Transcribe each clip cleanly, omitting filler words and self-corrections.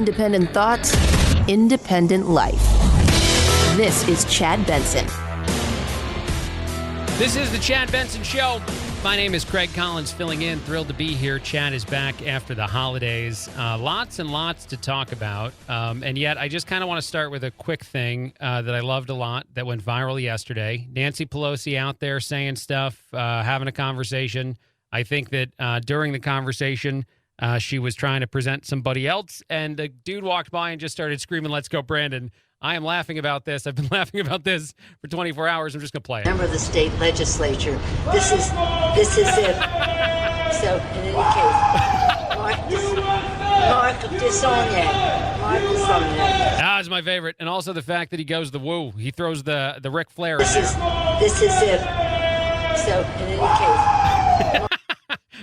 Independent thoughts, independent life. This is Chad Benson. This is the Chad Benson Show. My name is Craig Collins, filling in. Thrilled to be here. Chad is back after the holidays. Lots and lots to talk about. And yet, I just kind of want to start with a quick thing that I loved a lot that went viral yesterday. Nancy Pelosi out there saying stuff, having a conversation. I think that during the conversation, she was trying to present somebody else, and a dude walked by and just started screaming, "Let's go, Brandon." I am laughing about this. I've been laughing about this for 24 hours. I'm just going to play it. Member of the state legislature. This is it. So, in any case, Mark Desaulnier. That was my favorite. And also the fact that he goes the woo. He throws the Ric Flair. This is it. So, in any case.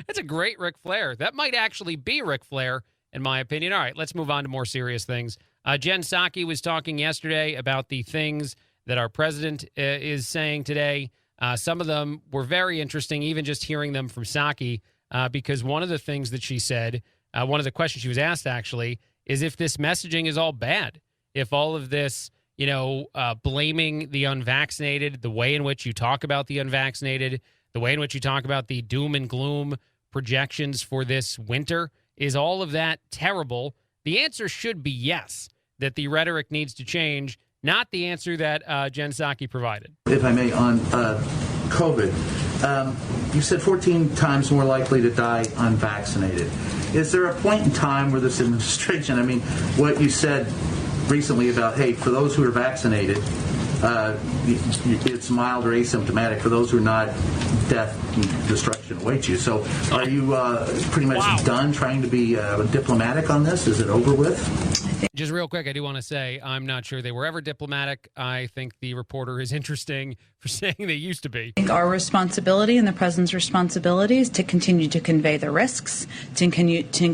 That's a great Ric Flair. That might actually be Ric Flair, in my opinion. All right, let's move on to more serious things. Jen Psaki was talking yesterday about the things that our president is saying today. Some of them were very interesting, even just hearing them from Psaki, because one of the things that she said, one of the questions she was asked, actually, is if this messaging is all bad. If all of this, blaming the unvaccinated, the way in which you talk about the unvaccinated, the way in which you talk about the doom and gloom projections for this winter, is all of that terrible? The answer should be yes, that the rhetoric needs to change, not the answer that Jen Psaki provided. If I may, on COVID, you said 14 times more likely to die unvaccinated. Is there a point in time where this administration, what you said recently about, hey, for those who are vaccinated, it's mild or asymptomatic. For those who are not, death and destruction awaits you. So are you pretty much done trying to be diplomatic on this? Is it over with? Just real quick, I do want to say I'm not sure they were ever diplomatic. I think the reporter is interesting for saying they used to be. I think our responsibility and the president's responsibility is to continue to convey the risks, to continue, to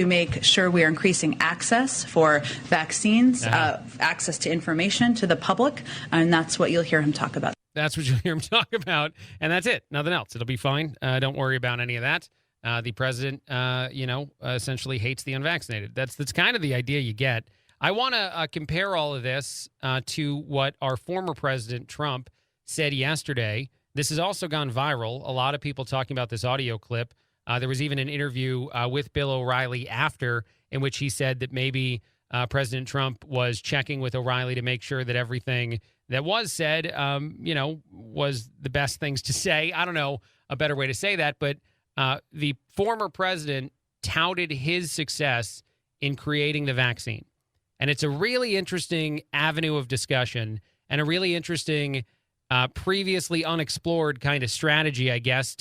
make sure we are increasing access for vaccines, access to information to the public, and that's what you'll hear him talk about. That's what you'll hear him talk about, and that's it. Nothing else. It'll be fine. Don't worry about any of that. The president, essentially hates the unvaccinated. That's kind of the idea you get. I want to compare all of this to what our former president, Trump, said yesterday. This has also gone viral. A lot of people talking about this audio clip. There was even an interview with Bill O'Reilly after, in which he said that maybe President Trump was checking with O'Reilly to make sure that everything that was said, was the best things to say. I don't know a better way to say that, but the former president touted his success in creating the vaccine. And it's a really interesting avenue of discussion and a really interesting, previously unexplored kind of strategy, I guess,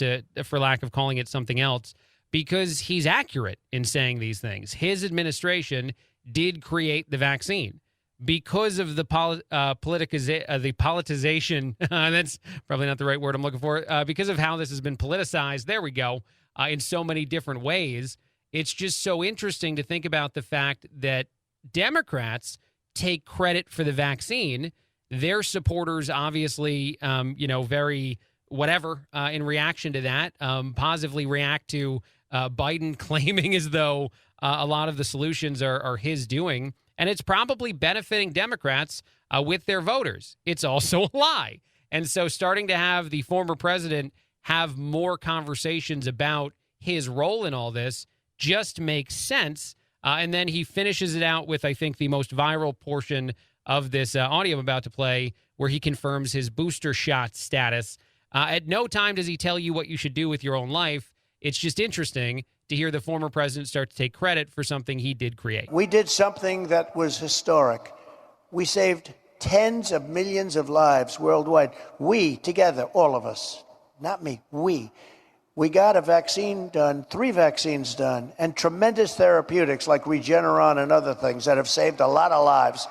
for lack of calling it something else, because he's accurate in saying these things. His administration did create the vaccine. Because of the politicization, that's probably not the right word I'm looking for, because of how this has been politicized, there we go, in so many different ways, it's just so interesting to think about the fact that Democrats take credit for the vaccine. Their supporters obviously, very whatever in reaction to that, positively react to Biden claiming as though a lot of the solutions are his doing. And it's probably benefiting Democrats with their voters. It's also a lie. And so starting to have the former president have more conversations about his role in all this just makes sense. And then he finishes it out with, I think, the most viral portion of this audio I'm about to play, where he confirms his booster shot status. At no time does he tell you what you should do with your own life. It's just interesting to hear the former president start to take credit for something he did create. We did something that was historic. We saved tens of millions of lives worldwide. We, together, all of us, not me, we got a vaccine done, 3 vaccines done, and tremendous therapeutics like Regeneron and other things that have saved a lot of lives.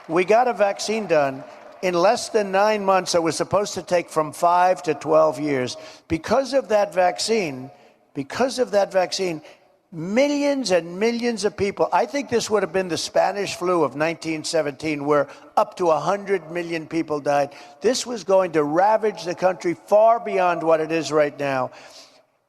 We got a vaccine done in less than 9 months. It was supposed to take from 5 to 12 years. Because of that vaccine, millions and millions of people, I think this would have been the Spanish flu of 1917, where up to 100 million people died. This was going to ravage the country far beyond what it is right now.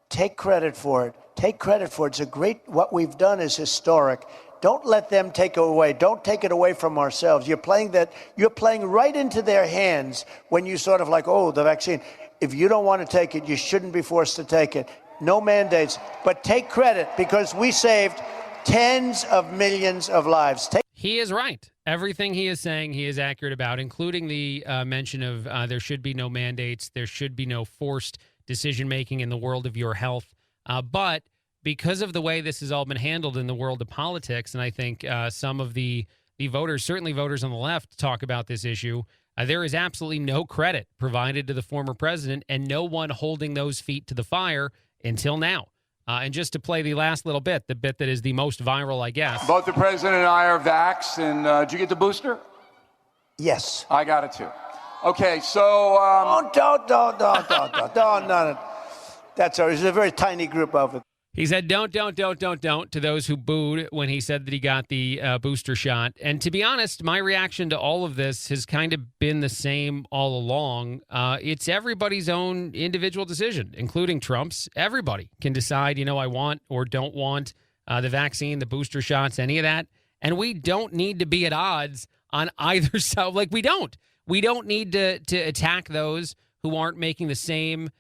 Take credit for it. Take credit for it. It's a great, what we've done is historic. Don't let them take it away. Don't take it away from ourselves. You're playing right into their hands when you sort of like, oh, the vaccine. If you don't want to take it, you shouldn't be forced to take it. No mandates, but take credit because we saved tens of millions of lives. He is right. Everything he is saying, he is accurate about, including the mention of there should be no mandates. There should be no forced decision-making in the world of your health. But because of the way this has all been handled in the world of politics, and I think some of the voters, certainly voters on the left, talk about this issue, there is absolutely no credit provided to the former president and no one holding those feet to the fire until now. And just to play the last little bit, the bit that is the most viral, I guess. Both the president and I are vaxxed, and did you get the booster? Yes. I got it too. Okay, so... Don't. No. That's all. There's a very tiny group of it. He said, don't to those who booed when he said that he got the booster shot. And to be honest, my reaction to all of this has kind of been the same all along. It's everybody's own individual decision, including Trump's. Everybody can decide, I want or don't want the vaccine, the booster shots, any of that. And we don't need to be at odds on either side. Like, we don't. We don't need to attack those who aren't making the same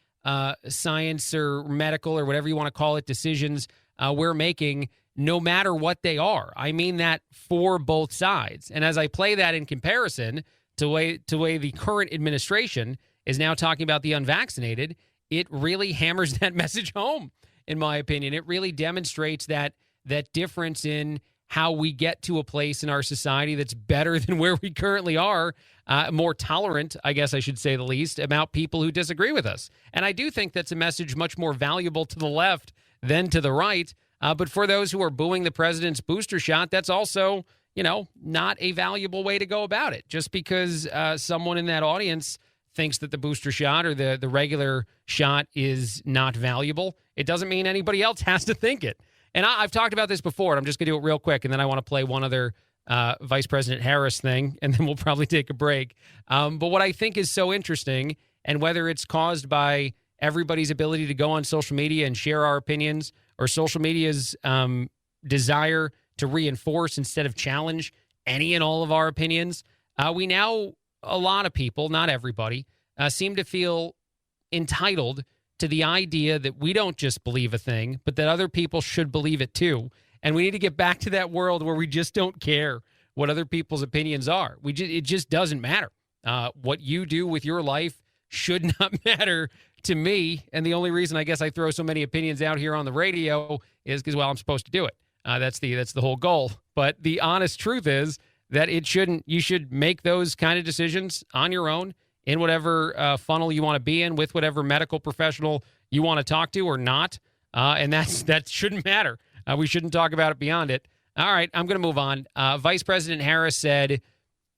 science or medical or whatever you want to call it decisions we're making, no matter what they are. I mean that for both sides. And as I play that in comparison to way the current administration is now talking about the unvaccinated, it really hammers that message home, in my opinion. It really demonstrates that difference in how we get to a place in our society that's better than where we currently are, more tolerant, I guess I should say the least, about people who disagree with us. And I do think that's a message much more valuable to the left than to the right. But for those who are booing the president's booster shot, that's also, not a valuable way to go about it. Just because someone in that audience thinks that the booster shot or the regular shot is not valuable, it doesn't mean anybody else has to think it. And I've talked about this before, and I'm just going to do it real quick, and then I want to play one other Vice President Harris thing, and then we'll probably take a break. But what I think is so interesting, and whether it's caused by everybody's ability to go on social media and share our opinions, or social media's desire to reinforce instead of challenge any and all of our opinions, we now, a lot of people, not everybody, seem to feel entitled to the idea that we don't just believe a thing, but that other people should believe it too. And we need to get back to that world where we just don't care what other people's opinions are. It just doesn't matter. What you do with your life should not matter to me. And the only reason I guess I throw so many opinions out here on the radio is because, well, I'm supposed to do it. That's the whole goal. But the honest truth is that you should make those kind of decisions on your own, in whatever funnel you want to be in, with whatever medical professional you want to talk to or not. And that shouldn't matter. We shouldn't talk about it beyond it. All right, I'm going to move on. Vice President Harris said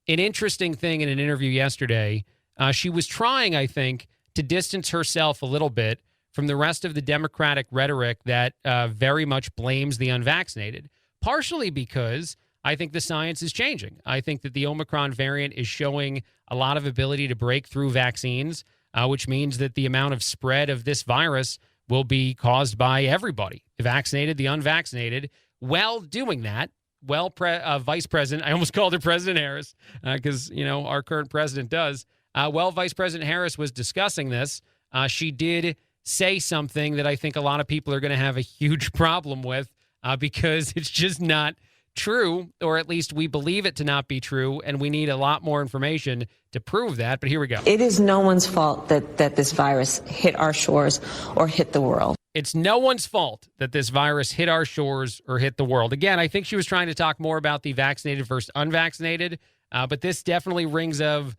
an interesting thing in an interview yesterday. She was trying, I think, to distance herself a little bit from the rest of the Democratic rhetoric that very much blames the unvaccinated, partially because I think the science is changing. I think that the Omicron variant is showing a lot of ability to break through vaccines, which means that the amount of spread of this virus will be caused by everybody, the vaccinated, the unvaccinated. While doing that, Vice President, I almost called her President Harris because, our current president does. While Vice President Harris was discussing this, she did say something that I think a lot of people are going to have a huge problem with because it's just not true, or at least we believe it to not be true, and we need a lot more information to prove that. But here we go. It is no one's fault that this virus hit our shores or hit the world. It's no one's fault that this virus hit our shores or hit the world. Again, I think she was trying to talk more about the vaccinated versus unvaccinated, but this definitely rings of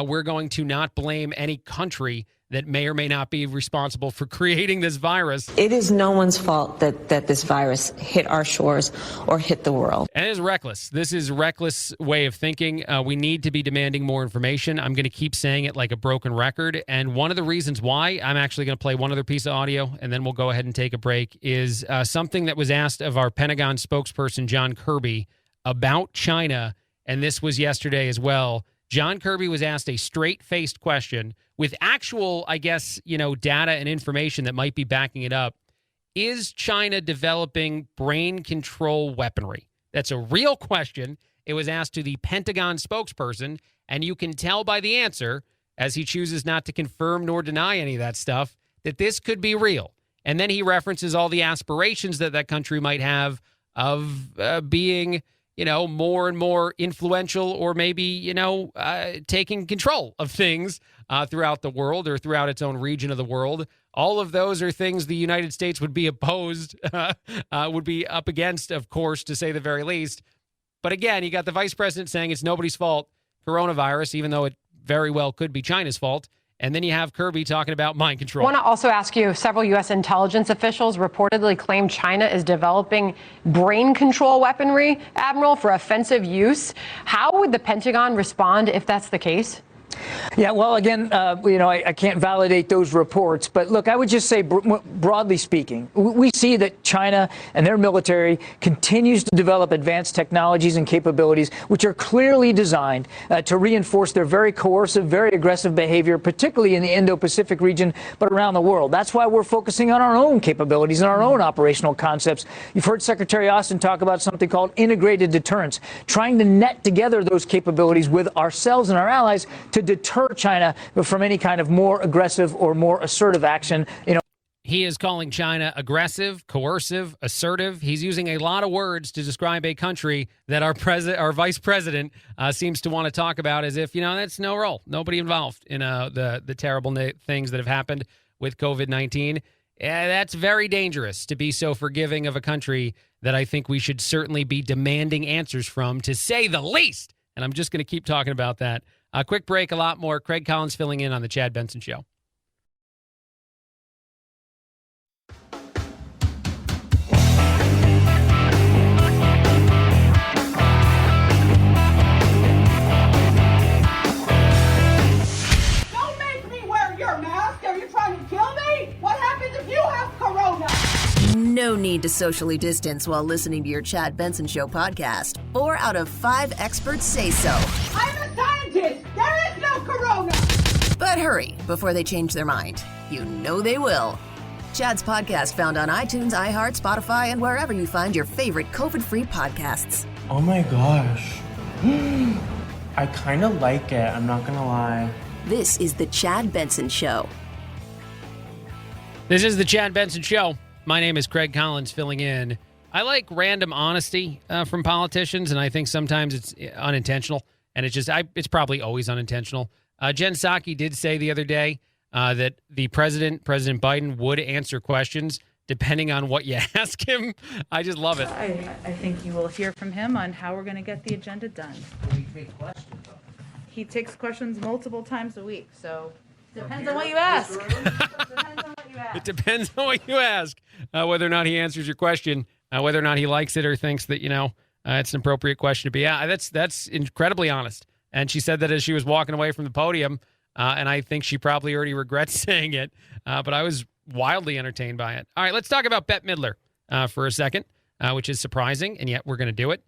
we're going to not blame any country that may or may not be responsible for creating this virus. It is no one's fault that this virus hit our shores or hit the world. And it is reckless. This is a reckless way of thinking. We need to be demanding more information. I'm going to keep saying it like a broken record. And one of the reasons why, I'm actually going to play one other piece of audio, and then we'll go ahead and take a break, is something that was asked of our Pentagon spokesperson, John Kirby, about China. And this was yesterday as well. John Kirby was asked a straight-faced question with actual, I guess, data and information that might be backing it up. is China developing brain control weaponry? That's a real question. It was asked to the Pentagon spokesperson, and you can tell by the answer, as he chooses not to confirm nor deny any of that stuff, that this could be real. And then he references all the aspirations that that country might have of being, more and more influential, or maybe, taking control of things throughout the world or throughout its own region of the world. All of those are things the United States would be opposed, would be up against, of course, to say the very least. But again, you got the vice president saying it's nobody's fault, coronavirus, even though it very well could be China's fault. And then you have Kirby talking about mind control. I want to also ask you, several U.S. intelligence officials reportedly claim China is developing brain control weaponry, Admiral, for offensive use. How would the Pentagon respond if that's the case? Yeah, well, again, I can't validate those reports. But look, I would just say, broadly speaking, we see that China and their military continues to develop advanced technologies and capabilities, which are clearly designed to reinforce their very coercive, very aggressive behavior, particularly in the Indo-Pacific region, but around the world. That's why we're focusing on our own capabilities and our own operational concepts. You've heard Secretary Austin talk about something called integrated deterrence, trying to net together those capabilities with ourselves and our allies to deter China from any kind of more aggressive or more assertive action. He is calling China aggressive, coercive, assertive. He's using a lot of words to describe a country that our vice president seems to want to talk about as if, that's no role, nobody involved in the terrible things that have happened with COVID-19. That's very dangerous to be so forgiving of a country that I think we should certainly be demanding answers from, to say the least. And I'm just going to keep talking about that. A quick break, a lot more. Craig Collins filling in on the Chad Benson Show. Don't make me wear your mask. Are you trying to kill me? What happens if you have corona? No need to socially distance while listening to your Chad Benson Show podcast. 4 out of 5 experts say so. I'm a scientist. There is no corona. But hurry before they change their mind. You know they will. Chad's podcast found on iTunes, iHeart, Spotify, and wherever you find your favorite COVID-free podcasts. Oh my gosh. I kind of like it, I'm not gonna lie. This is the Chad Benson Show. This is the Chad Benson Show. My name is Craig Collins filling in. I like random honesty from politicians, and I think sometimes it's unintentional, and it's probably always unintentional. Jen Psaki did say the other day that the President Biden, would answer questions depending on what you ask him. I just love it. I think you will hear from him on how we're going to get the agenda done. He takes questions multiple times a week, so depends on what you ask. It depends on what you ask, whether or not he answers your question, whether or not he likes it or thinks that, it's an appropriate question to be. Yeah, that's incredibly honest. And she said that as she was walking away from the podium, and I think she probably already regrets saying it, but I was wildly entertained by it. All right, let's talk about Bette Midler for a second, which is surprising, and yet we're going to do it.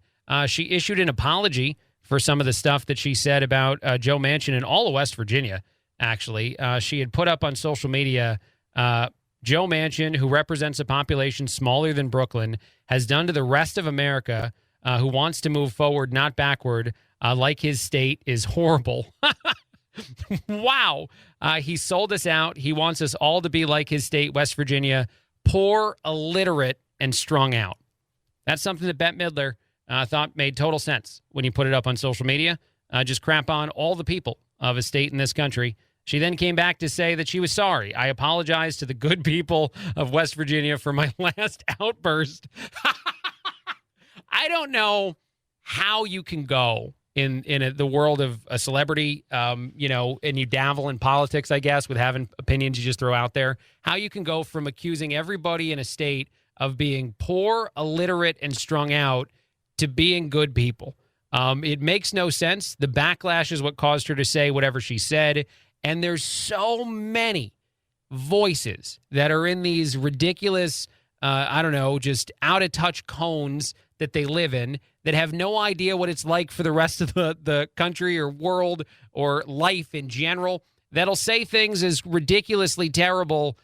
She issued an apology for some of the stuff that she said about Joe Manchin and all of West Virginia, actually. She had put up on social media, Joe Manchin, who represents a population smaller than Brooklyn, has done to the rest of America who wants to move forward, not backward, like his state, is horrible. Wow. He sold us out. He wants us all to be like his state, West Virginia, poor, illiterate, and strung out. That's something that Bette Midler thought made total sense when he put it up on social media. Just crap on all the people of a state in this country. She then came back to say that she was sorry. I apologize to the good people of West Virginia for my last outburst. I don't know how you can go in the world of a celebrity, and you dabble in politics, I guess, with having opinions you just throw out there. How you can go from accusing everybody in a state of being poor, illiterate, and strung out to being good people. It makes no sense. The backlash is what caused her to say whatever she said. And there's so many voices that are in these ridiculous, just out-of-touch cones that they live in that have no idea what it's like for the rest of the country or world or life in general, that'll say things as ridiculously terrible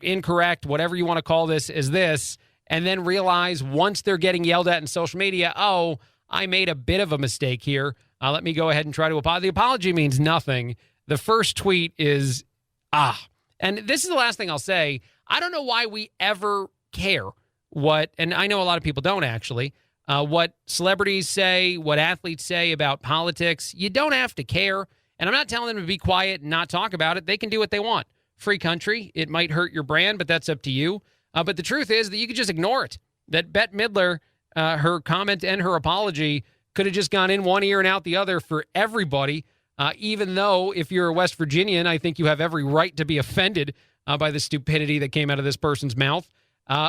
incorrect, whatever you want to call this, is this, and then realize once they're getting yelled at in social media, oh, I made a bit of a mistake here. Let me go ahead and try to apologize. The apology means nothing. The first tweet is, And this is the last thing I'll say. I don't know why we ever care and I know a lot of people don't actually, what celebrities say, what athletes say about politics. You don't have to care. And I'm not telling them to be quiet and not talk about it. They can do what they want. Free country. It might hurt your brand, but that's up to you. But the truth is that you could just ignore it. That Bette Midler, her comment and her apology could have just gone in one ear and out the other for everybody, even though if you're a West Virginian, I think you have every right to be offended by the stupidity that came out of this person's mouth,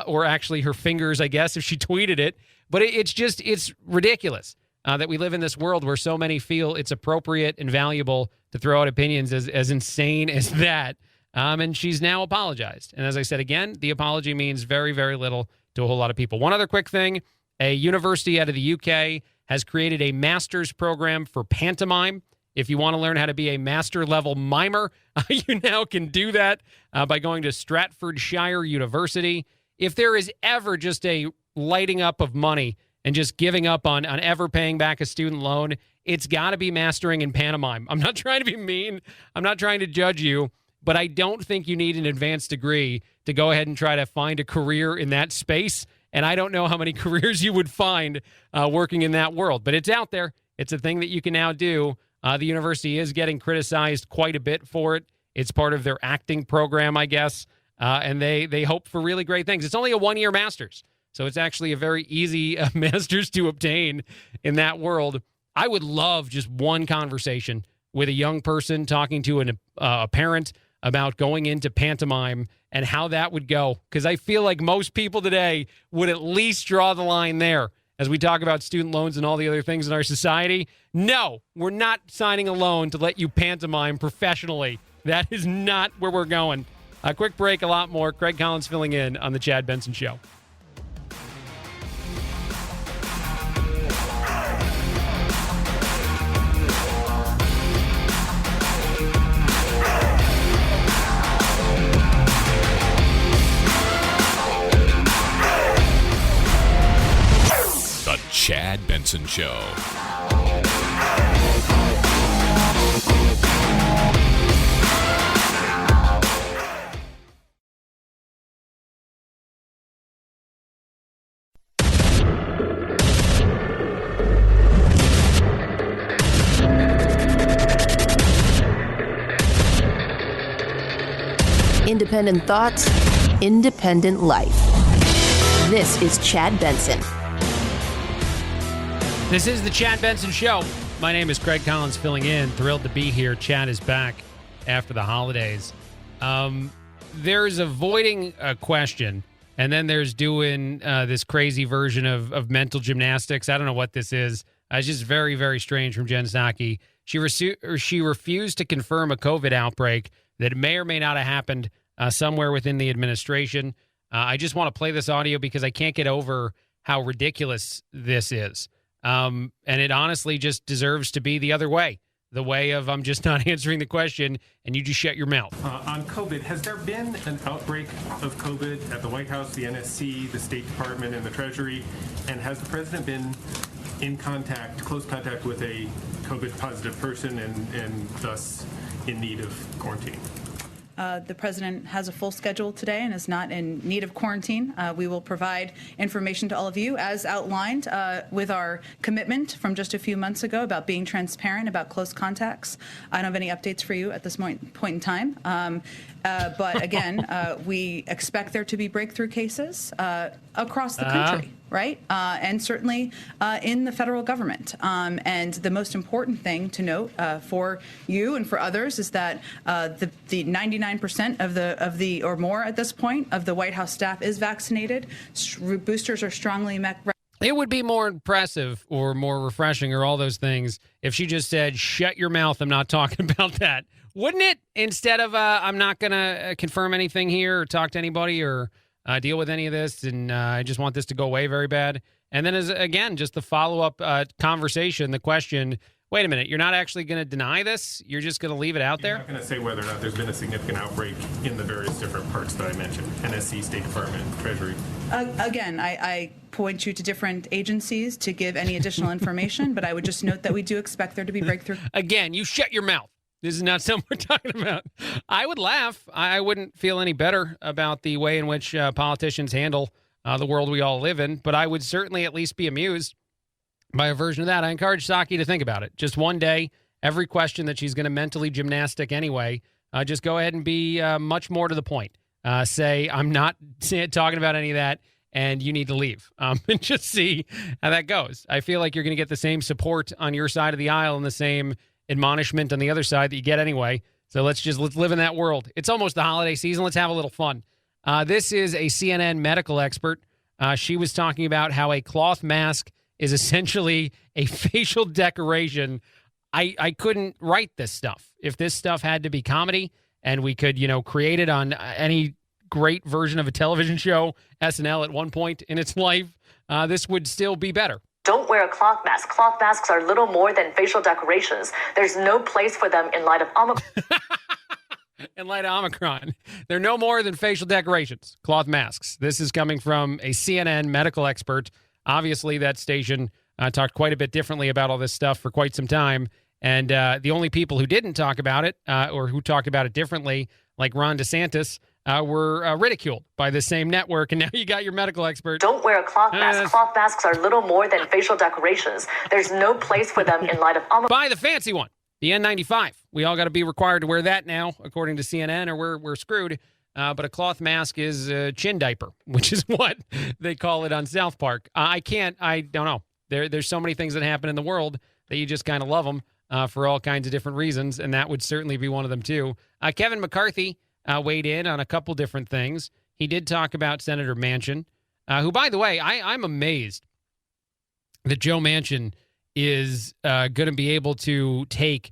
or actually her fingers, I guess, if she tweeted it. But it's ridiculous that we live in this world where so many feel it's appropriate and valuable to throw out opinions as insane as that. And she's now apologized. And as I said again, the apology means very, very little to a whole lot of people. One other quick thing, a university out of the UK has created a master's program for pantomime. If you want to learn how to be a master-level mimer, you now can do that by going to Stratfordshire University. If there is ever just a lighting up of money and just giving up on ever paying back a student loan, it's got to be mastering in pantomime. I'm not trying to be mean. I'm not trying to judge you, but I don't think you need an advanced degree to go ahead and try to find a career in that space. And I don't know how many careers you would find working in that world, but it's out there. It's a thing that you can now do. The university is getting criticized quite a bit for it. It's part of their acting program, I guess, and they hope for really great things. It's only a one-year master's, so it's actually a very easy master's to obtain in that world. I would love just one conversation with a young person talking to a parent about going into pantomime and how that would go, because I feel like most people today would at least draw the line there. As we talk about student loans and all the other things in our society, no, we're not signing a loan to let you pantomime professionally. That is not where we're going. A quick break, a lot more. Craig Collins filling in on The Chad Benson Show. The Chad Benson Show. Independent thoughts, independent life. This is Chad Benson. This is the Chad Benson Show. My name is Craig Collins filling in. Thrilled to be here. Chad is back after the holidays. There's avoiding a question, and then there's doing this crazy version of mental gymnastics. I don't know what this is. It's just very, very strange from Jen Psaki. She refused to confirm a COVID outbreak that may or may not have happened somewhere within the administration. I just want to play this audio because I can't get over how ridiculous this is. And it honestly just deserves to be the other way. The way of I'm just not answering the question and you just shut your mouth. On COVID, has there been an outbreak of COVID at the White House, the NSC, the State Department, and the Treasury? And has the president been in close contact with a COVID positive person and thus in need of quarantine? The president has a full schedule today and is not in need of quarantine. We will provide information to all of you as outlined with our commitment from just a few months ago about being transparent about close contacts. I don't have any updates for you at this point in time. But again, we expect there to be breakthrough cases across the country, right? And certainly in the federal government. And the most important thing to note for you and for others is that the 99% of the or more at this point of the White House staff is vaccinated. Boosters are strongly It would be more impressive or more refreshing or all those things if she just said, shut your mouth, I'm not talking about that. Wouldn't it? Instead of, I'm not going to confirm anything here or talk to anybody or deal with any of this, and I just want this to go away very bad. And then, again, just the follow-up conversation, the question, wait a minute, you're not actually going to deny this? You're just going to leave it out there? I'm not going to say whether or not there's been a significant outbreak in the various different parts that I mentioned, NSC, State Department, Treasury. Again, I point you to different agencies to give any additional information, but I would just note that we do expect there to be breakthrough. Again, you shut your mouth. This is not something we're talking about. I would laugh. I wouldn't feel any better about the way in which politicians handle the world we all live in, but I would certainly at least be amused by a version of that. I encourage Psaki to think about it. Just one day, every question that she's going to mentally gymnastic anyway, just go ahead and be much more to the point. Say, I'm not talking about any of that, and you need to leave. And just see how that goes. I feel like you're going to get the same support on your side of the aisle and the same admonishment on the other side that you get anyway. So let's live in that world. It's almost the holiday season. Let's have a little fun. This is a CNN medical expert. She was talking about how a cloth mask is essentially a facial decoration. I couldn't write this stuff. If this stuff had to be comedy and we could, create it on any great version of a television show, SNL at one point in its life, this would still be better. Don't wear a cloth mask. Cloth masks are little more than facial decorations. There's no place for them in light of Omicron. In light of Omicron, they're no more than facial decorations, cloth masks. This is coming from a CNN medical expert. Obviously, that station talked quite a bit differently about all this stuff for quite some time. And the only people who didn't talk about it or who talked about it differently, like Ron DeSantis, were ridiculed by the same network. And now you got your medical expert. Don't wear a cloth mask. Cloth masks are little more than facial decorations. There's no place for them in light of Omicron. Buy the fancy one, the N95. We all got to be required to wear that now, according to CNN, or we're screwed. But a cloth mask is a chin diaper, which is what they call it on South Park. I don't know. There's so many things that happen in the world that you just kind of love them for all kinds of different reasons, and that would certainly be one of them, too. Kevin McCarthy weighed in on a couple different things. He did talk about Senator Manchin, who, by the way, I'm amazed that Joe Manchin is going to be able to take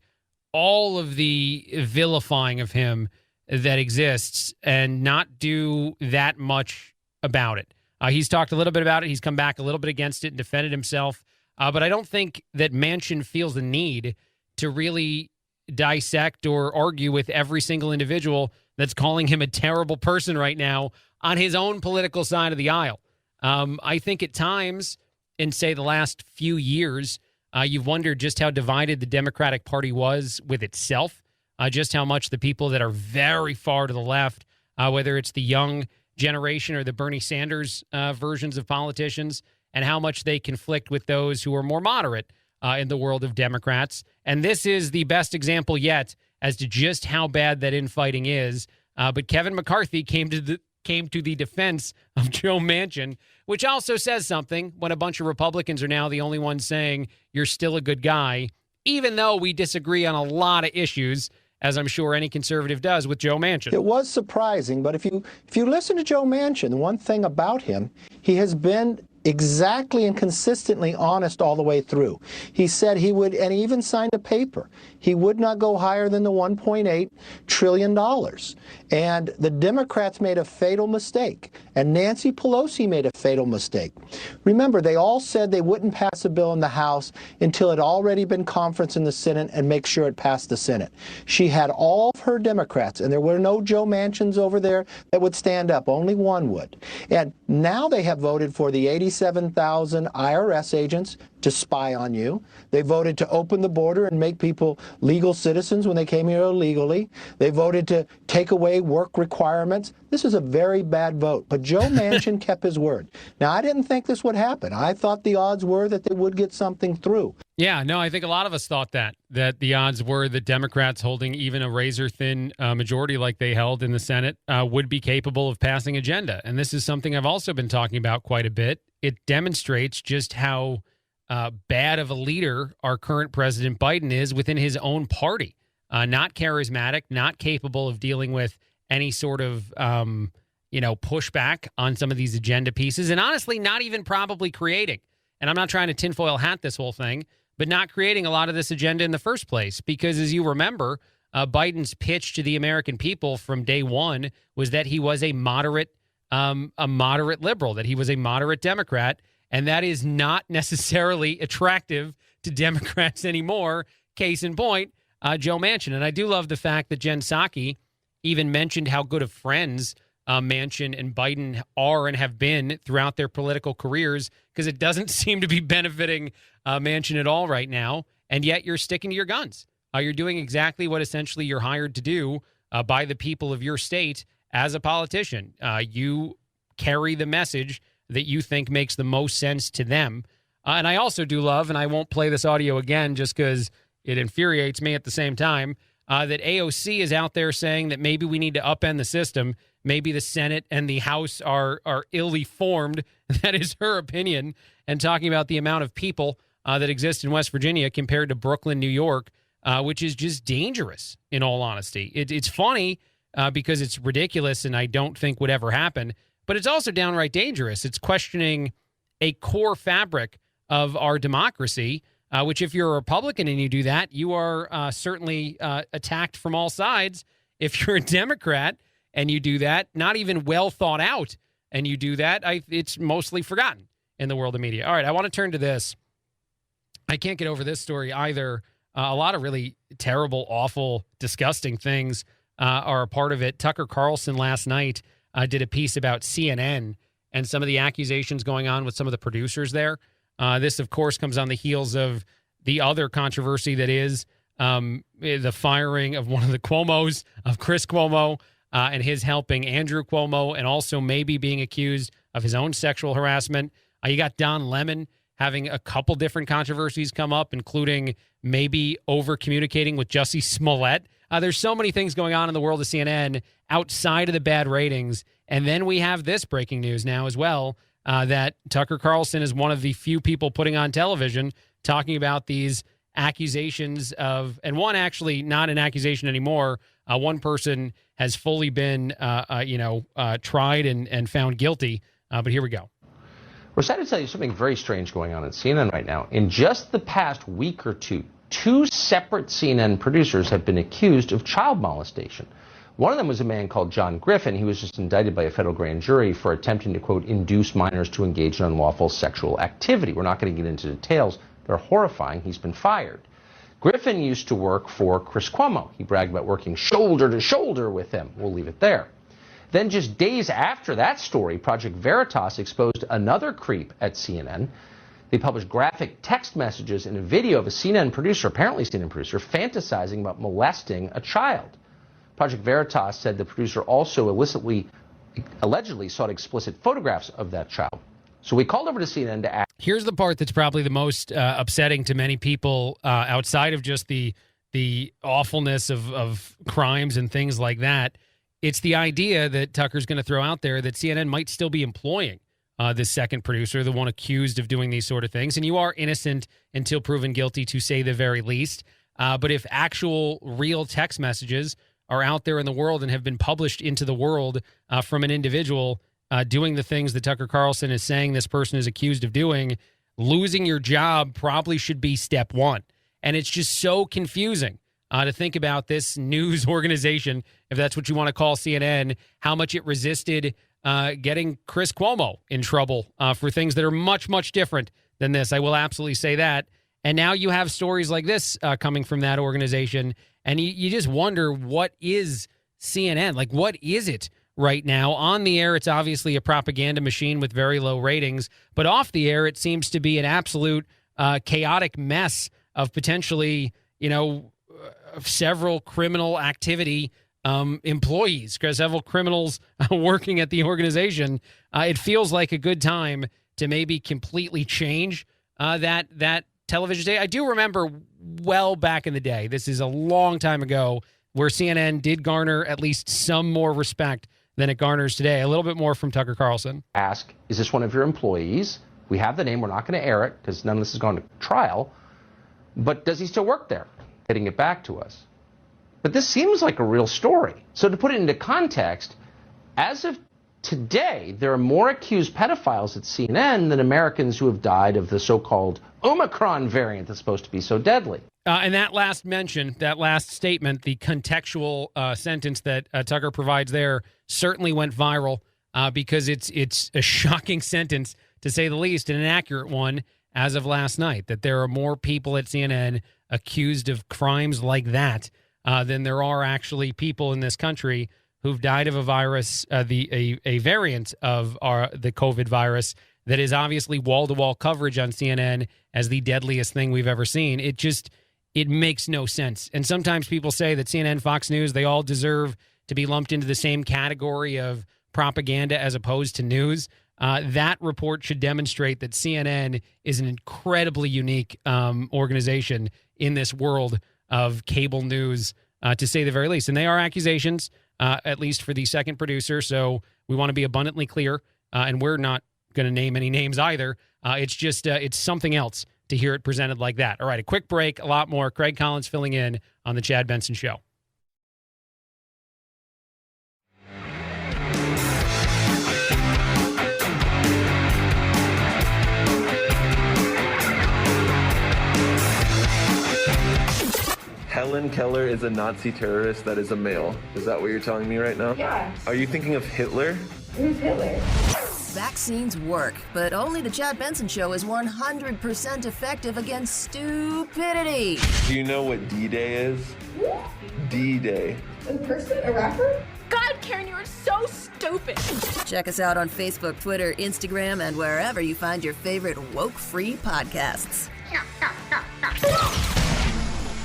all of the vilifying of him that exists and not do that much about it. He's talked a little bit about it. He's come back a little bit against it and defended himself. But I don't think that Manchin feels the need to really dissect or argue with every single individual that's calling him a terrible person right now on his own political side of the aisle. I think at times, in, say, the last few years, you've wondered just how divided the Democratic Party was with itself, just how much the people that are very far to the left, whether it's the young generation or the Bernie Sanders versions of politicians, and how much they conflict with those who are more moderate in the world of Democrats. And this is the best example yet as to just how bad that infighting is. But Kevin McCarthy came to the defense of Joe Manchin, which also says something when a bunch of Republicans are now the only ones saying you're still a good guy, even though we disagree on a lot of issues, as I'm sure any conservative does with Joe Manchin. It was surprising, but if you listen to Joe Manchin, the one thing about him, he has been exactly and consistently honest all the way through. He said he would, and he even signed a paper, he would not go higher than the $1.8 trillion. And the Democrats made a fatal mistake, and Nancy Pelosi made a fatal mistake. Remember, they all said they wouldn't pass a bill in the House until it had already been conferenced in the Senate and make sure it passed the Senate. She had all of her Democrats, and there were no Joe Manchins over there that would stand up. Only one would. And now they have voted for the 87,000 IRS agents to spy on you. They voted to open the border and make people legal citizens when they came here illegally. They voted to take away work requirements. This is a very bad vote. But Joe Manchin kept his word. Now, I didn't think this would happen. I thought the odds were that they would get something through. Yeah, no, I think a lot of us thought that the odds were that Democrats holding even a razor-thin majority like they held in the Senate would be capable of passing agenda. And this is something I've also been talking about quite a bit. It demonstrates just how bad of a leader our current President Biden is within his own party. Not charismatic, not capable of dealing with any sort of, pushback on some of these agenda pieces, and honestly, not even probably creating. And I'm not trying to tinfoil hat this whole thing, but not creating a lot of this agenda in the first place. Because as you remember, Biden's pitch to the American people from day one was that he was a moderate liberal, that he was a moderate Democrat. And that is not necessarily attractive to Democrats anymore. Case in point, Joe Manchin. And I do love the fact that Jen Psaki even mentioned how good of friends Manchin and Biden are and have been throughout their political careers, because it doesn't seem to be benefiting Manchin at all right now. And yet you're sticking to your guns. You're doing exactly what essentially you're hired to do by the people of your state as a politician. You carry the message that you think makes the most sense to them. And I also do love, and I won't play this audio again just because it infuriates me at the same time, that AOC is out there saying that maybe we need to upend the system. Maybe the Senate and the House are illy formed. That is her opinion. And talking about the amount of people that exist in West Virginia compared to Brooklyn, New York, which is just dangerous, in all honesty. It's funny because it's ridiculous and I don't think would ever happen, but it's also downright dangerous. It's questioning a core fabric of our democracy, which if you're a Republican and you do that, you are certainly attacked from all sides. If you're a Democrat and you do that, not even well thought out, and you do that, it's mostly forgotten in the world of media. All right, I want to turn to this. I can't get over this story either. A lot of really terrible, awful, disgusting things are a part of it. Tucker Carlson last night did a piece about CNN and some of the accusations going on with some of the producers there. This, of course, comes on the heels of the other controversy that is the firing of one of the Cuomos, of Chris Cuomo, and his helping Andrew Cuomo, and also maybe being accused of his own sexual harassment. You got Don Lemon having a couple different controversies come up, including maybe over-communicating with Jussie Smollett. There's so many things going on in the world of CNN outside of the bad ratings. And then we have this breaking news now as well, that Tucker Carlson is one of the few people putting on television talking about these accusations of, and one actually not an accusation anymore. One person has fully been, tried and found guilty. But here we go. We're sad to tell you something very strange going on at CNN right now. In just the past week or two, two separate CNN producers have been accused of child molestation. One of them was a man called John Griffin. He was just indicted by a federal grand jury for attempting to, quote, induce minors to engage in unlawful sexual activity. We're not going to get into details. They're horrifying. He's been fired. Griffin used to work for Chris Cuomo. He bragged about working shoulder to shoulder with him. We'll leave it there. Then just days after that story, Project Veritas exposed another creep at CNN. They published graphic text messages and a video of a CNN producer, apparently CNN producer, fantasizing about molesting a child. Project Veritas said the producer also allegedly sought explicit photographs of that child. So we called over to CNN to ask. Here's the part that's probably the most upsetting to many people outside of just the awfulness of crimes and things like that. It's the idea that Tucker's going to throw out there that CNN might still be employing this second producer, the one accused of doing these sort of things. And you are innocent until proven guilty, to say the very least. But if actual real text messages are out there in the world and have been published into the world from an individual doing the things that Tucker Carlson is saying this person is accused of doing, losing your job probably should be step one. And it's just so confusing to think about this news organization, if that's what you want to call CNN, how much it resisted getting Chris Cuomo in trouble for things that are much, much different than this. I will absolutely say that. And now you have stories like this coming from that organization, and you just wonder, what is CNN? Like, what is it right now? On the air, it's obviously a propaganda machine with very low ratings, but off the air, it seems to be an absolute chaotic mess of potentially, several criminal activity employees, because several criminals working at the organization. It feels like a good time to maybe completely change that television day. I do remember well back in the day, this is a long time ago, where CNN did garner at least some more respect than it garners today. A little bit more from Tucker Carlson. Ask, is this one of your employees? We have the name. We're not going to air it because none of this has gone to trial. But does he still work there? Getting it back to us. But this seems like a real story. So to put it into context, as of today, there are more accused pedophiles at CNN than Americans who have died of the so-called Omicron variant that's supposed to be so deadly. And that last mention, that last statement, the contextual sentence that Tucker provides there certainly went viral because it's a shocking sentence, to say the least, and an accurate one. as of last night, that there are more people at CNN accused of crimes like that than there are actually people in this country who've died of a virus, a variant of the COVID virus that is obviously wall-to-wall coverage on CNN as the deadliest thing we've ever seen. It makes no sense. And sometimes people say that CNN, Fox News, they all deserve to be lumped into the same category of propaganda as opposed to news. That report should demonstrate that CNN is an incredibly unique organization in this world of cable news, to say the very least. And they are accusations, at least for the second producer. So we want to be abundantly clear, and we're not going to name any names either. It's just it's something else to hear it presented like that. All right, a quick break, a lot more. Craig Collins filling in on the Chad Benson Show. Helen Keller is a Nazi terrorist that is a male. Is that what you're telling me right now? Yeah. Are you thinking of Hitler? Who's Hitler? Vaccines work, but only the Chad Benson Show is 100% effective against stupidity. Do you know what D-Day is? D-Day. A person? A rapper? God, Karen, you are so stupid. Check us out on Facebook, Twitter, Instagram, and wherever you find your favorite woke-free podcasts.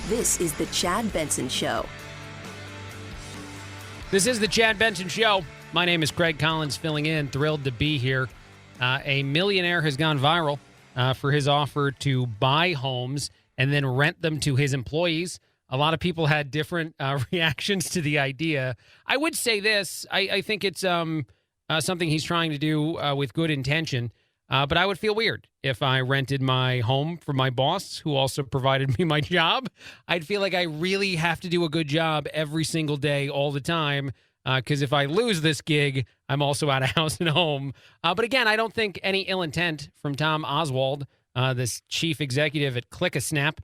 This is the Chad Benson Show. This is the Chad Benson Show. My name is Craig Collins, filling in. Thrilled to be here. A millionaire has gone viral for his offer to buy homes and then rent them to his employees. A lot of people had different reactions to the idea. I would say this. I think it's something he's trying to do with good intention. But I would feel weird if I rented my home for my boss, who also provided me my job. I'd feel like I really have to do a good job every single day, all the time, because if I lose this gig, I'm also out of house and home. But again, I don't think any ill intent from Tom Oswald, this chief executive at Click-a-Snap.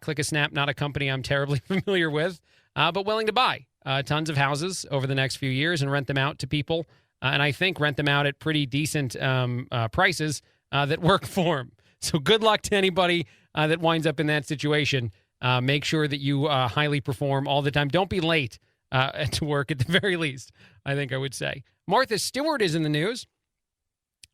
Click-a-Snap, not a company I'm terribly familiar with, but willing to buy tons of houses over the next few years and rent them out to people. And I think rent them out at pretty decent prices that work for them. So good luck to anybody that winds up in that situation. Make sure that you highly perform all the time. Don't be late to work at the very least, I think I would say. Martha Stewart is in the news.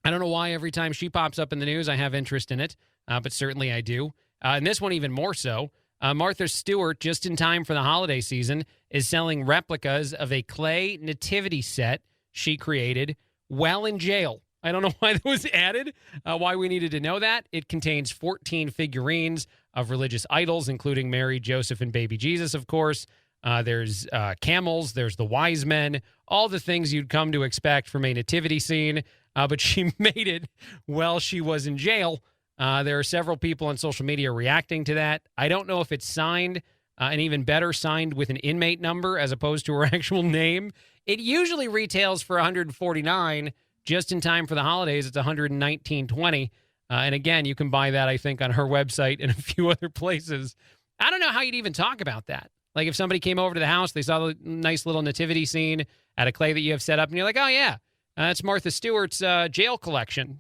I don't know why every time she pops up in the news I have interest in it, but certainly I do. And this one even more so. Martha Stewart, just in time for the holiday season, is selling replicas of a clay nativity set she created while in jail. I don't know why that was added, why we needed to know that. It contains 14 figurines of religious idols, including Mary, Joseph, and baby Jesus, of course. There's camels, there's the wise men, all the things you'd come to expect from a nativity scene, but she made it while she was in jail. There are several people on social media reacting to that. I don't know if it's signed, and even better, signed with an inmate number as opposed to her actual name. It usually retails for $149. Just in time for the holidays, it's $119.20. And again, you can buy that, I think, on her website and a few other places. I don't know how you'd even talk about that. Like if somebody came over to the house, they saw the nice little nativity scene at a clay that you have set up, and you're like, oh, yeah, that's Martha Stewart's jail collection.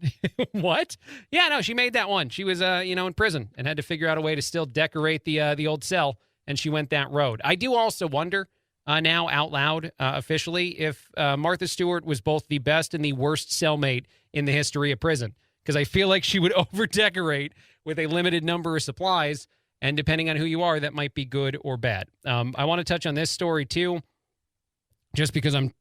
What? Yeah, no, she made that one. She was, in prison and had to figure out a way to still decorate the old cell, and she went that road. I do also wonder now out loud, officially, if Martha Stewart was both the best and the worst cellmate in the history of prison. Because I feel like she would over-decorate with a limited number of supplies, and depending on who you are, that might be good or bad. I want to touch on this story, too, just because I'm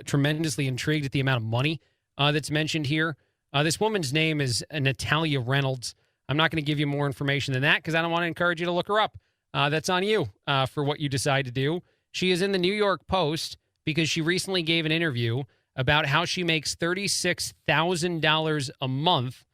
tremendously intrigued at the amount of money that's mentioned here. This woman's name is Natalia Reynolds. I'm not going to give you more information than that because I don't want to encourage you to look her up. That's on you for what you decide to do. She is in the New York Post because she recently gave an interview about how she makes $36,000 a month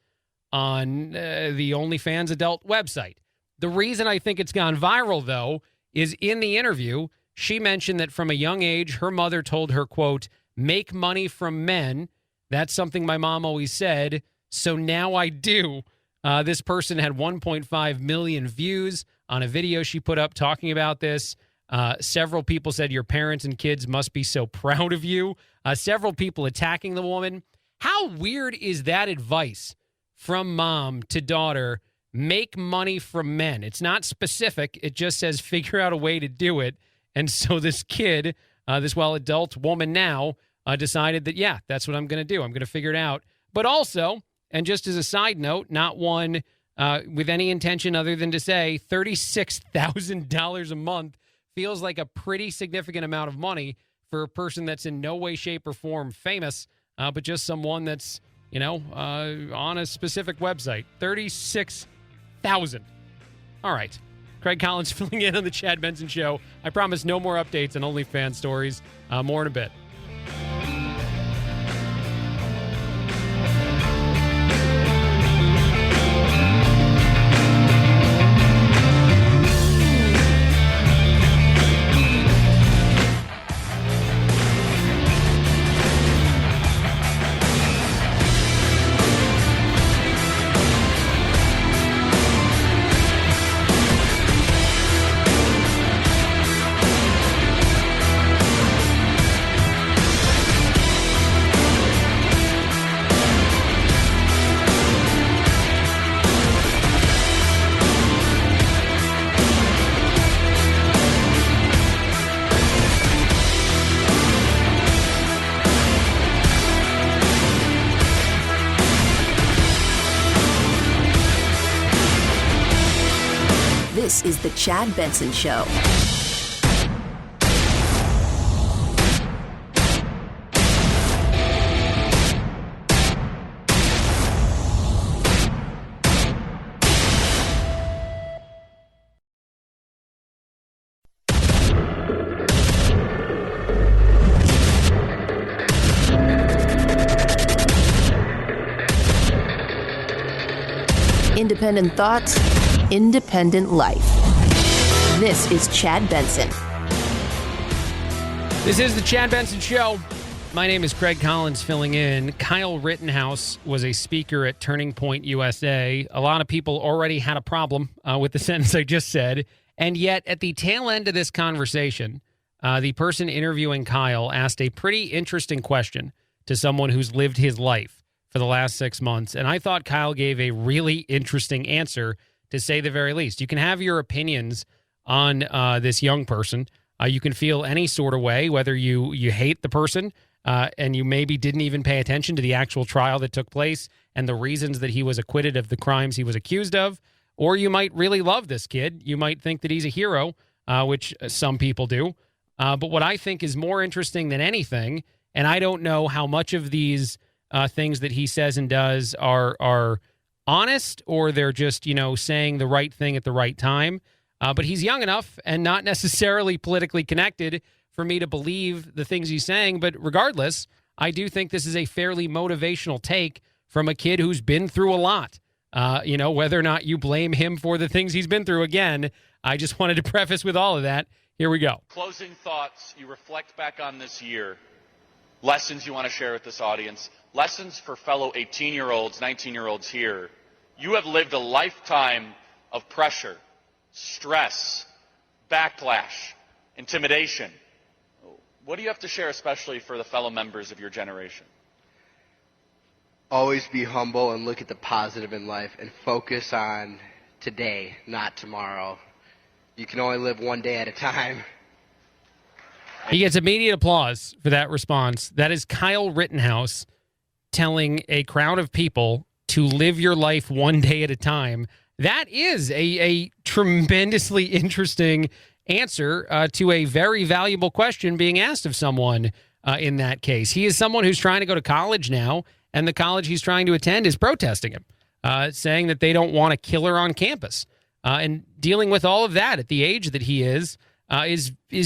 on the OnlyFans adult website. The reason I think it's gone viral, though, is in the interview, she mentioned that from a young age, her mother told her, quote, make money from men. That's something my mom always said, so now I do. This person had 1.5 million views on a video she put up talking about this. Several people said your parents and kids must be so proud of you. Several people attacking the woman. How weird is that advice from mom to daughter, make money from men. It's not specific. It just says figure out a way to do it. And so this kid, this adult woman now, decided that, yeah, that's what I'm going to do. I'm going to figure it out. But also, and just as a side note, not one with any intention other than to say $36,000 a month feels like a pretty significant amount of money for a person that's in no way, shape, or form famous, but just someone that's, on a specific website. $36,000. All right. Craig Collins filling in on the Chad Benson Show. I promise no more updates on OnlyFans stories. More in a bit. This is the Chad Benson Show. Independent thoughts, independent life. This is Chad Benson. This is the Chad Benson Show. My name is Craig Collins filling in. Kyle Rittenhouse was a speaker at Turning Point USA. A lot of people already had a problem with the sentence I just said. And yet, at the tail end of this conversation, the person interviewing Kyle asked a pretty interesting question to someone who's lived his life for the last 6 months. And I thought Kyle gave a really interesting answer, to say the very least. You can have your opinions on this young person. You can feel any sort of way, whether you hate the person and you maybe didn't even pay attention to the actual trial that took place and the reasons that he was acquitted of the crimes he was accused of, or you might really love this kid. You might think that he's a hero, which some people do. But what I think is more interesting than anything, and I don't know how much of these things that he says and does are honest or they're just, saying the right thing at the right time. But he's young enough and not necessarily politically connected for me to believe the things he's saying. But regardless, I do think this is a fairly motivational take from a kid who's been through a lot. Whether or not you blame him for the things he's been through, again, I just wanted to preface with all of that. Here we go. Closing thoughts, you reflect back on this year. Lessons you want to share with this audience. Lessons for fellow 18-year-olds, 19-year-olds here. You have lived a lifetime of pressure, stress, backlash, intimidation. What do you have to share, especially for the fellow members of your generation? Always be humble and look at the positive in life and focus on today, not tomorrow. You can only live one day at a time. He gets immediate applause for that response. That is Kyle Rittenhouse telling a crowd of people to live your life one day at a time. That is a tremendously interesting answer to a very valuable question being asked of someone in that case. He is someone who's trying to go to college now, and the college he's trying to attend is protesting him, saying that they don't want a killer on campus. And dealing with all of that at the age that he is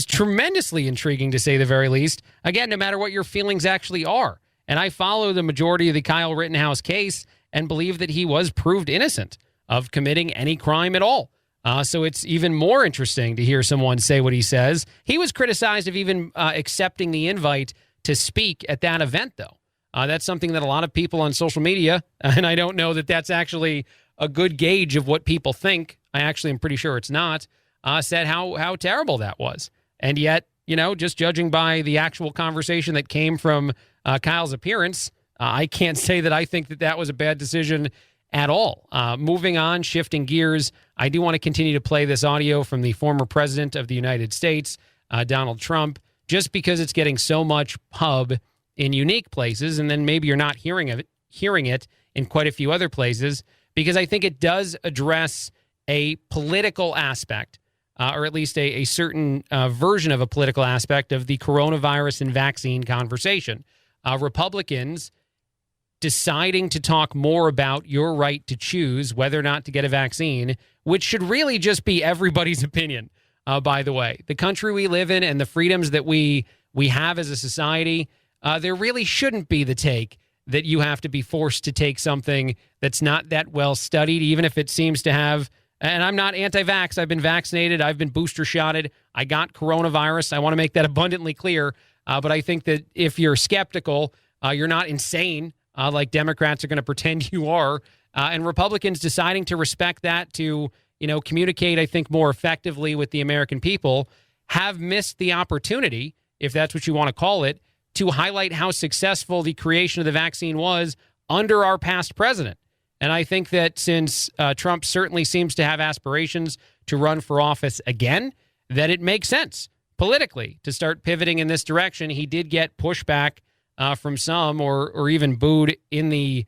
tremendously intriguing, to say the very least. Again, no matter what your feelings actually are. And I follow the majority of the Kyle Rittenhouse case and believe that he was proved innocent of committing any crime at all. So it's even more interesting to hear someone say what he says. He was criticized of even accepting the invite to speak at that event, though. That's something that a lot of people on social media, and I don't know that that's actually a good gauge of what people think. I actually am pretty sure it's not. Said how terrible that was. And yet, just judging by the actual conversation that came from Kyle's appearance, I can't say that I think that was a bad decision at all. Moving on, shifting gears, I do want to continue to play this audio from the former president of the United States, Donald Trump, just because it's getting so much pub in unique places, and then maybe you're not hearing it in quite a few other places, because I think it does address a political aspect, or at least a certain version of a political aspect of the coronavirus and vaccine conversation. Republicans deciding to talk more about your right to choose whether or not to get a vaccine, which should really just be everybody's opinion, by the way. The country we live in and the freedoms that we have as a society, there really shouldn't be the take that you have to be forced to take something that's not that well studied, even if it seems to have, and I'm not anti-vax, I've been vaccinated, I've been booster shotted, I got coronavirus, I want to make that abundantly clear, but I think that if you're skeptical, you're not insane, like Democrats are going to pretend you are, and Republicans deciding to respect that, to communicate, I think, more effectively with the American people, have missed the opportunity, if that's what you want to call it, to highlight how successful the creation of the vaccine was under our past president. And I think that since Trump certainly seems to have aspirations to run for office again, that it makes sense politically to start pivoting in this direction. He did get pushback from some, or even booed in the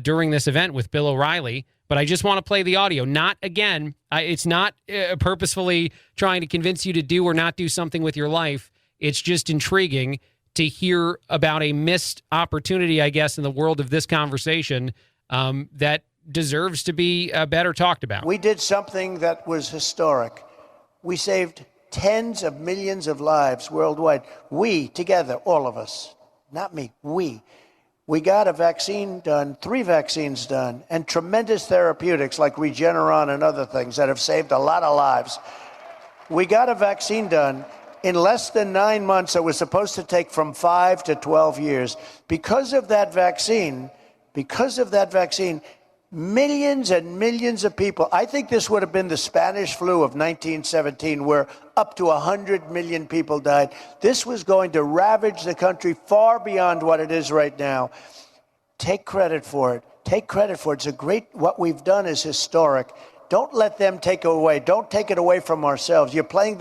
during this event with Bill O'Reilly. But I just want to play the audio. Not again. It's not purposefully trying to convince you to do or not do something with your life. It's just intriguing to hear about a missed opportunity, I guess, in the world of this conversation that deserves to be better talked about. We did something that was historic. We saved tens of millions of lives worldwide. We, together, all of us, not me, we got a vaccine done, 3 vaccines done, and tremendous therapeutics like Regeneron and other things that have saved a lot of lives. We got a vaccine done in less than 9 months. It was supposed to take from 5 to 12 years. Because of that vaccine, millions and millions of people, I think this would have been the Spanish flu of 1917, where up to 100 million people died. This was going to ravage the country far beyond what it is right now. Take credit for it. Take credit for it. What we've done is historic. Don't let them take it away. Don't take it away from ourselves. You're playing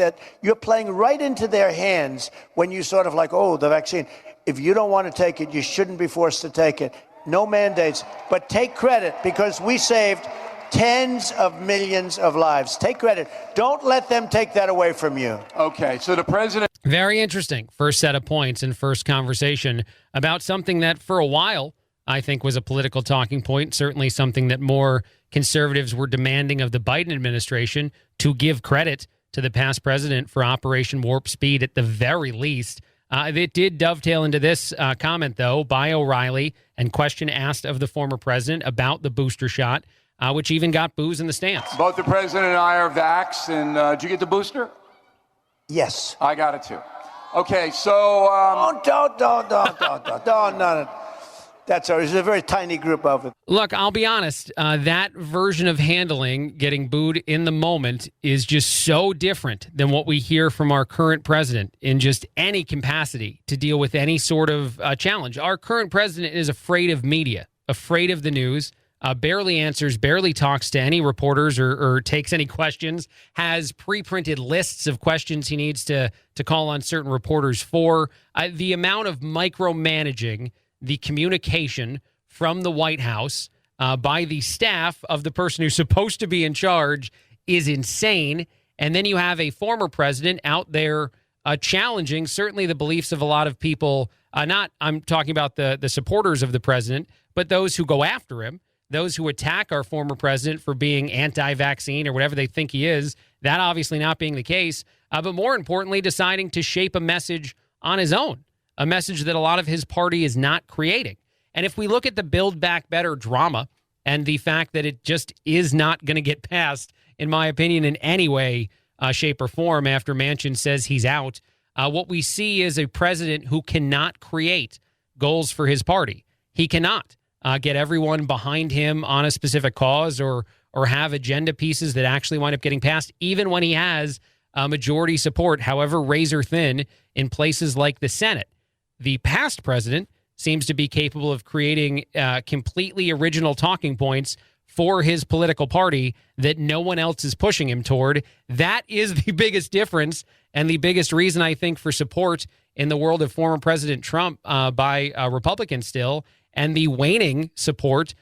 right into their hands when you sort of like, oh, the vaccine. If you don't want to take it, you shouldn't be forced to take it. No mandates, but take credit, because we saved tens of millions of lives. Take credit. Don't let them take that away from you. Okay, so the president... Very interesting first set of points and first conversation about something that for a while I think was a political talking point, certainly something that more conservatives were demanding of the Biden administration, to give credit to the past president for Operation Warp Speed at the very least. It did dovetail into this comment, though, by O'Reilly, and question asked of the former president about the booster shot, which even got boos in the stands. Both the president and I are vaxxed, and did you get the booster? Yes. I got it too. Okay, so... Don't. That's there's a very tiny group of it. Look, I'll be honest. That version of handling getting booed in the moment is just so different than what we hear from our current president in just any capacity to deal with any sort of challenge. Our current president is afraid of media, afraid of the news, barely answers, barely talks to any reporters or takes any questions, has pre-printed lists of questions he needs to call on certain reporters for. The amount of micromanaging the communication from the White House by the staff of the person who's supposed to be in charge is insane. And then you have a former president out there challenging certainly the beliefs of a lot of people. I'm talking about the supporters of the president, but those who go after him, those who attack our former president for being anti-vaccine or whatever they think he is, that obviously not being the case, but more importantly, deciding to shape a message on his own. A message that a lot of his party is not creating. And if we look at the Build Back Better drama and the fact that it just is not going to get passed, in my opinion, in any way, shape, or form after Manchin says he's out, what we see is a president who cannot create goals for his party. He cannot get everyone behind him on a specific cause or have agenda pieces that actually wind up getting passed, even when he has majority support, however razor thin, in places like the Senate. The past president seems to be capable of creating completely original talking points for his political party that no one else is pushing him toward. That is the biggest difference and the biggest reason, I think, for support in the world of former President Trump by Republicans still, and the waning support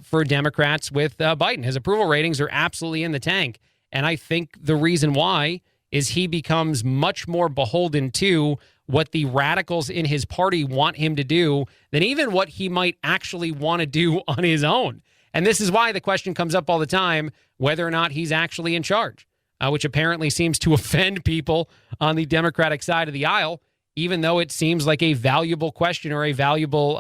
for Democrats with Biden. His approval ratings are absolutely in the tank. And I think the reason why is he becomes much more beholden to what the radicals in his party want him to do than even what he might actually want to do on his own. And this is why the question comes up all the time, whether or not he's actually in charge, which apparently seems to offend people on the Democratic side of the aisle, even though it seems like a valuable question or a valuable,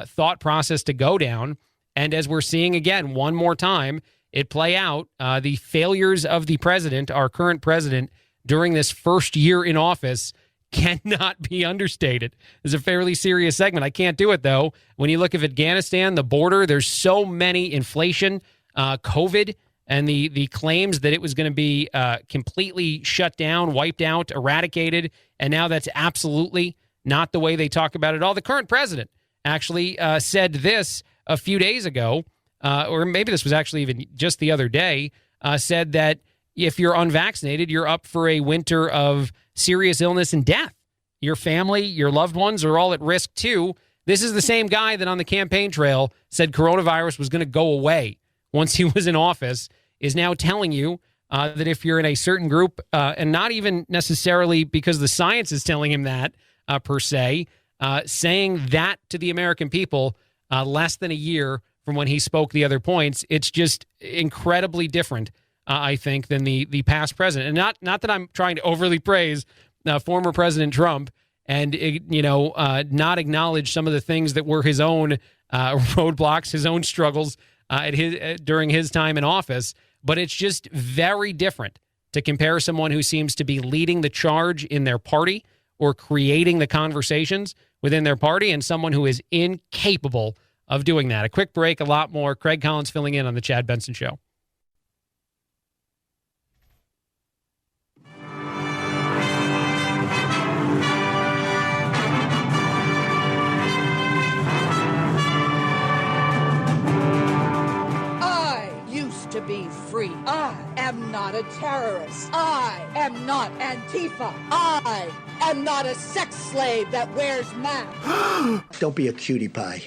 thought process to go down. And as we're seeing again, one more time, it play out, the failures of the president, our current president, during this first year in office cannot be understated. It's a fairly serious segment. I can't do it, though. When you look at Afghanistan, the border, there's so many inflation, COVID, and the claims that it was going to be completely shut down, wiped out, eradicated, and now that's absolutely not the way they talk about it all. The current president actually said this a few days ago, or maybe this was actually even just the other day, said that if you're unvaccinated, you're up for a winter of serious illness and death. Your family, your loved ones are all at risk too. This is the same guy that on the campaign trail said coronavirus was going to go away once he was in office, is now telling you that if you're in a certain group, and not even necessarily because the science is telling him that per se, saying that to the American people less than a year from when he spoke the other points, it's just incredibly different, I think, than the past president. And not that I'm trying to overly praise former President Trump and, not acknowledge some of the things that were his own roadblocks, his own struggles during his time in office. But it's just very different to compare someone who seems to be leading the charge in their party or creating the conversations within their party and someone who is incapable of doing that. A quick break, a lot more. Craig Collins filling in on the Chad Benson Show. To be free. I am not a terrorist. I am not Antifa. I am not a sex slave that wears masks. Don't be a cutie pie.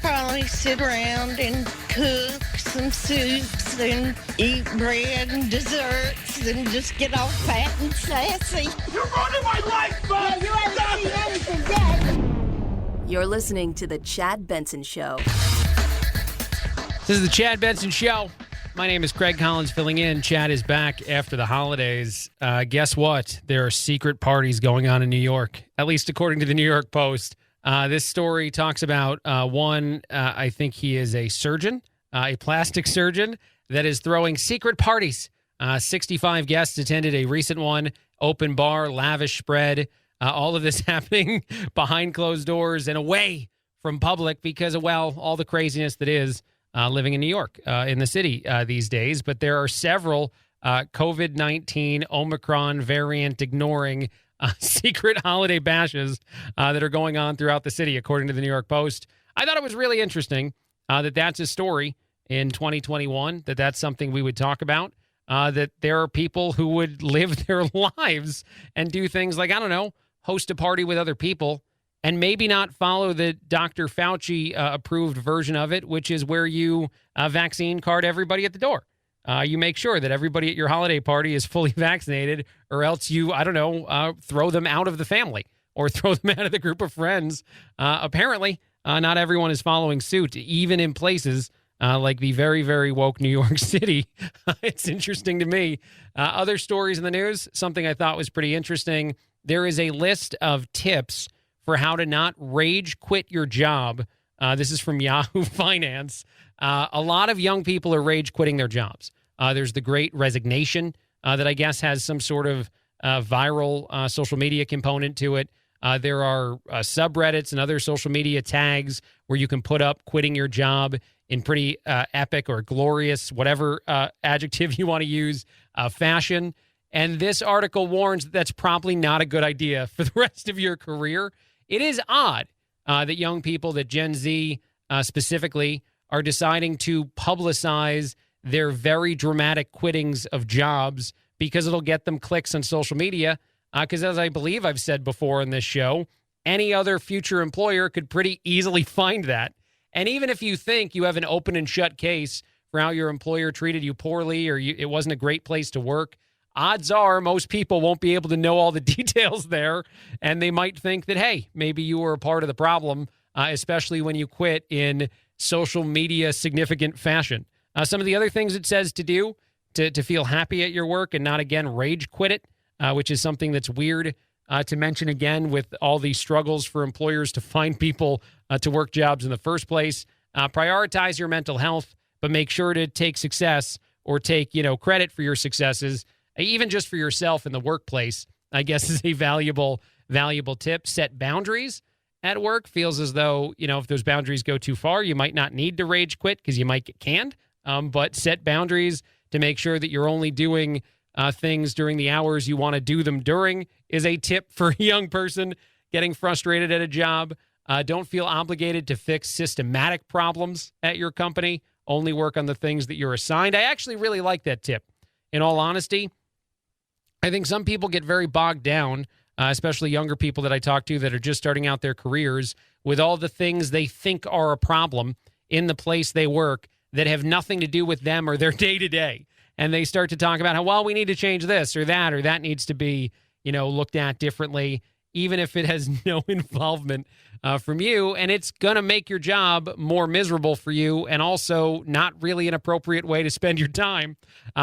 Probably sit around and cook some soups and eat bread and desserts and just get all fat and sassy. You're running my life, man! You haven't seen anything yet. You're listening to The Chad Benson Show. This is The Chad Benson Show. My name is Craig Collins filling in. Chad is back after the holidays. Guess what? There are secret parties going on in New York, at least according to the New York Post. This story talks about one, I think he is a surgeon, a plastic surgeon, that is throwing secret parties. 65 guests attended a recent one, open bar, lavish spread. All of this happening behind closed doors and away from public because of, well, all the craziness that is living in New York, in the city these days. But there are several COVID-19 Omicron variant ignoring secret holiday bashes that are going on throughout the city, according to the New York Post. I thought it was really interesting that that's a story in 2021, that's something we would talk about, that there are people who would live their lives and do things like, I don't know, host a party with other people and maybe not follow the Dr. Fauci approved version of it, which is where you vaccine card everybody at the door. You make sure that everybody at your holiday party is fully vaccinated, or else you, I don't know, throw them out of the family or throw them out of the group of friends. Apparently, not everyone is following suit, even in places like the very, very woke New York City. It's interesting to me. Other stories in the news, something I thought was pretty interesting. There is a list of tips for how to not rage quit your job. This is from Yahoo Finance. A lot of young people are rage quitting their jobs. There's the Great Resignation that I guess has some sort of viral social media component to it. There are subreddits and other social media tags where you can put up quitting your job in pretty epic or glorious, whatever adjective you want to use, fashion. And this article warns that that's probably not a good idea for the rest of your career it is odd that young people, that Gen Z specifically, are deciding to publicize their very dramatic quittings of jobs because it'll get them clicks on social media. Because as I believe I've said before in this show, any other future employer could pretty easily find that. And even if you think you have an open and shut case for how your employer treated you poorly or it wasn't a great place to work, odds are most people won't be able to know all the details there, and they might think that, hey, maybe you were a part of the problem, especially when you quit in social media significant fashion. Some of the other things it says to do to feel happy at your work and not, again, rage quit it, which is something that's weird to mention again with all these struggles for employers to find people to work jobs in the first place. Prioritize your mental health, but make sure to take success or take, credit for your successes, even just for yourself in the workplace, I guess is a valuable tip. Set boundaries at work. Feels as though, if those boundaries go too far, you might not need to rage quit because you might get canned. But set boundaries to make sure that you're only doing things during the hours you want to do them during is a tip for a young person getting frustrated at a job. Don't feel obligated to fix systematic problems at your company. Only work on the things that you're assigned. I actually really like that tip. In all honesty, I think some people get very bogged down, especially younger people that I talk to that are just starting out their careers, with all the things they think are a problem in the place they work that have nothing to do with them or their day-to-day. And they start to talk about how, well, we need to change this or that needs to be, looked at differently, even if it has no involvement from you. And it's going to make your job more miserable for you and also not really an appropriate way to spend your time.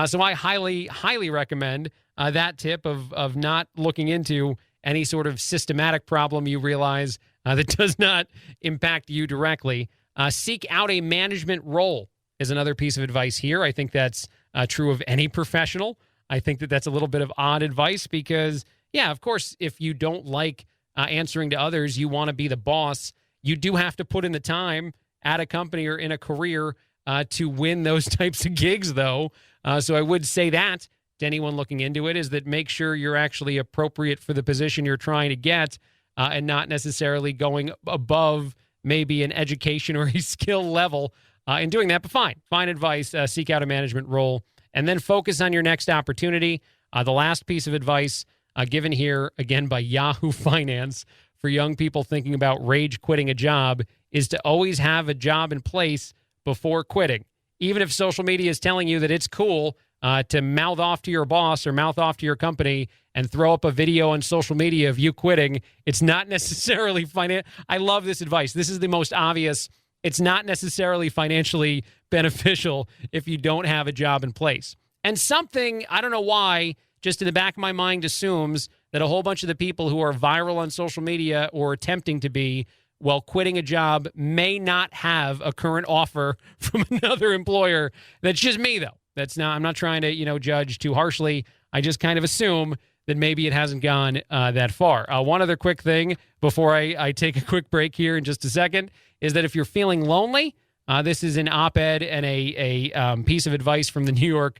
So I highly, highly recommend that tip of not looking into any sort of systematic problem you realize that does not impact you directly. Seek out a management role is another piece of advice here. I think that's true of any professional. I think that that's a little bit of odd advice because, yeah, of course, if you don't like answering to others, you want to be the boss. You do have to put in the time at a company or in a career to win those types of gigs, though. So I would say that to anyone looking into it is that make sure you're actually appropriate for the position you're trying to get and not necessarily going above maybe an education or a skill level in doing that. But fine advice. Seek out a management role and then focus on your next opportunity. The last piece of advice given here, again, by Yahoo Finance for young people thinking about rage quitting a job is to always have a job in place before quitting. Even if social media is telling you that it's cool to mouth off to your boss or mouth off to your company and throw up a video on social media of you quitting, it's not necessarily I love this advice. This is the most obvious. It's not necessarily financially beneficial if you don't have a job in place. And something, I don't know why, just in the back of my mind assumes that a whole bunch of the people who are viral on social media or attempting to be while quitting a job may not have a current offer from another employer. That's just me, though. I'm not trying to, judge too harshly. I just kind of assume that maybe it hasn't gone that far. One other quick thing before I take a quick break here in just a second is that if you're feeling lonely, this is an op-ed and a piece of advice from the New York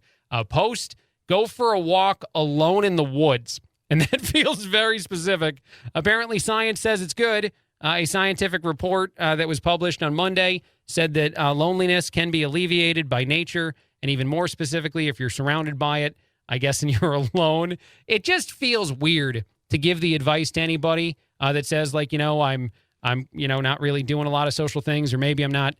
Post. Go for a walk alone in the woods. And that feels very specific. Apparently, science says it's good. A scientific report that was published on Monday said that loneliness can be alleviated by nature, and even more specifically, if you're surrounded by it, I guess, and you're alone. It just feels weird to give the advice to anybody that says, like, I'm not really doing a lot of social things, or maybe I'm not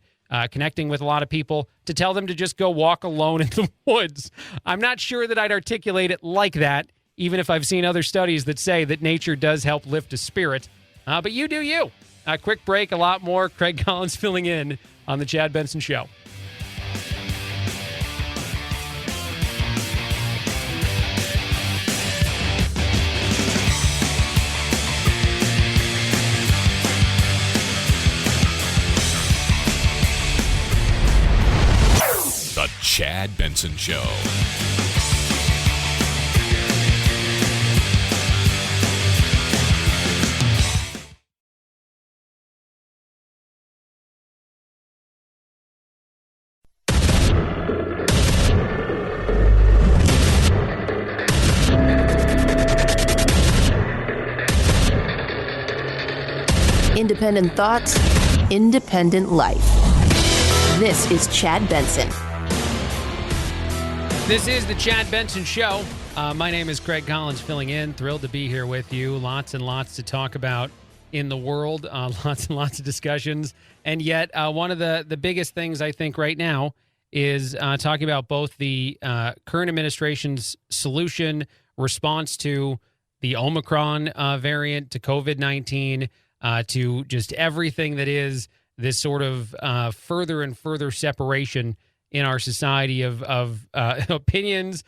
connecting with a lot of people, to tell them to just go walk alone in the woods. I'm not sure that I'd articulate it like that, even if I've seen other studies that say that nature does help lift a spirit. But you do you. A quick break, a lot more. Craig Collins filling in on The Chad Benson Show. The Chad Benson Show. Independent thoughts, independent life. This is Chad Benson. This is the Chad Benson Show. My name is Craig Collins, filling in. Thrilled to be here with you. Lots and lots to talk about in the world. Lots and lots of discussions. And yet, one of the biggest things I think right now is talking about both the current administration's solution, response to the Omicron variant, to COVID-19, to just everything that is this sort of further and further separation in our society of opinions,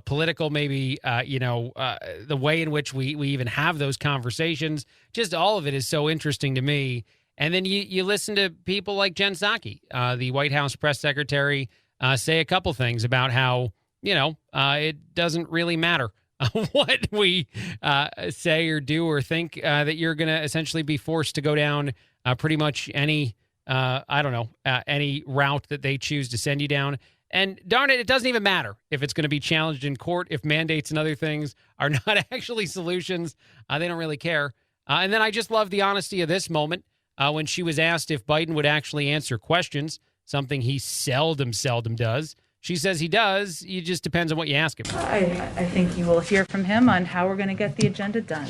political, maybe, the way in which we even have those conversations. Just all of it is so interesting to me. And then you listen to people like Jen Psaki, the White House press secretary, say a couple things about how, it doesn't really matter what we say or do or think, that you're going to essentially be forced to go down pretty much any any route that they choose to send you down. And darn it, it doesn't even matter if it's going to be challenged in court, if mandates and other things are not actually solutions. They don't really care. And then I just love the honesty of this moment when she was asked if Biden would actually answer questions, something he seldom does. She says he does. It just depends on what you ask him. I think you will hear from him on how we're going to get the agenda done.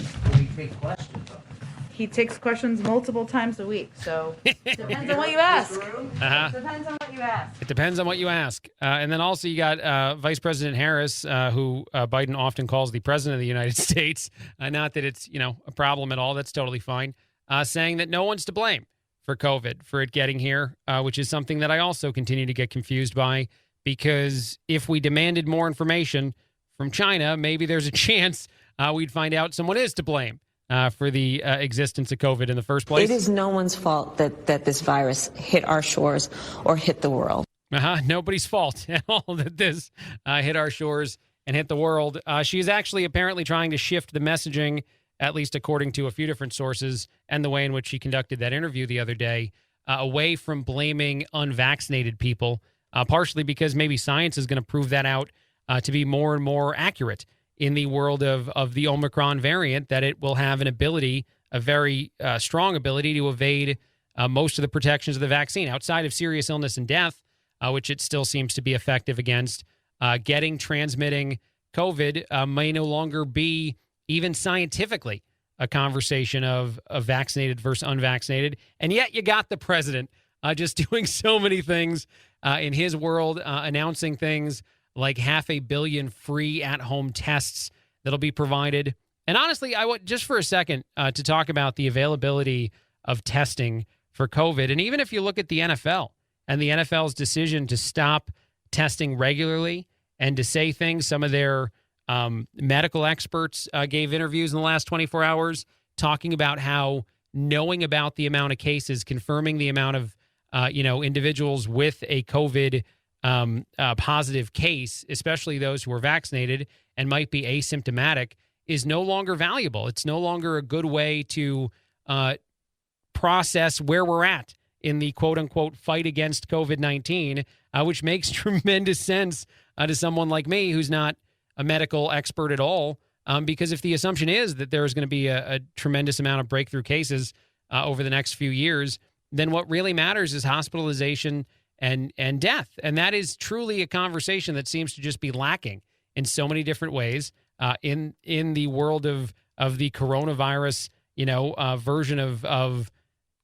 He takes questions multiple times a week, so depends on what you ask. Depends on what you ask. It depends on what you ask. And then also you got Vice President Harris, who Biden often calls the President of the United States. Not that it's, a problem at all. That's totally fine. Saying that no one's to blame for COVID, for it getting here, which is something that I also continue to get confused by, because if we demanded more information from China, maybe there's a chance we'd find out someone is to blame for the existence of COVID in the first place. It is no one's fault that this virus hit our shores or hit the world. Nobody's fault at all that this hit our shores and hit the world. She is actually apparently trying to shift the messaging, at least according to a few different sources, and the way in which she conducted that interview the other day, away from blaming unvaccinated people, partially because maybe science is going to prove that out to be more and more accurate in the world of the Omicron variant, that it will have an ability, a very strong ability to evade most of the protections of the vaccine outside of serious illness and death, which it still seems to be effective against. Transmitting COVID may no longer be even scientifically a conversation of vaccinated versus unvaccinated. And yet you got the president just doing so many things in his world, announcing things like 500 million free at-home tests that'll be provided. And honestly, I want just for a second to talk about the availability of testing for COVID. And even if you look at the NFL and the NFL's decision to stop testing regularly and to say things, some of their medical experts gave interviews in the last 24 hours talking about how knowing about the amount of cases, confirming the amount of individuals with a COVID positive case, especially those who are vaccinated and might be asymptomatic, is no longer valuable. It's no longer a good way to process where we're at in the quote-unquote fight against COVID-19, which makes tremendous sense to someone like me who's not a medical expert at all, because if the assumption is that there's going to be a tremendous amount of breakthrough cases over the next few years, then what really matters is hospitalization and death. And that is truly a conversation that seems to just be lacking in so many different ways in the world of the coronavirus, version of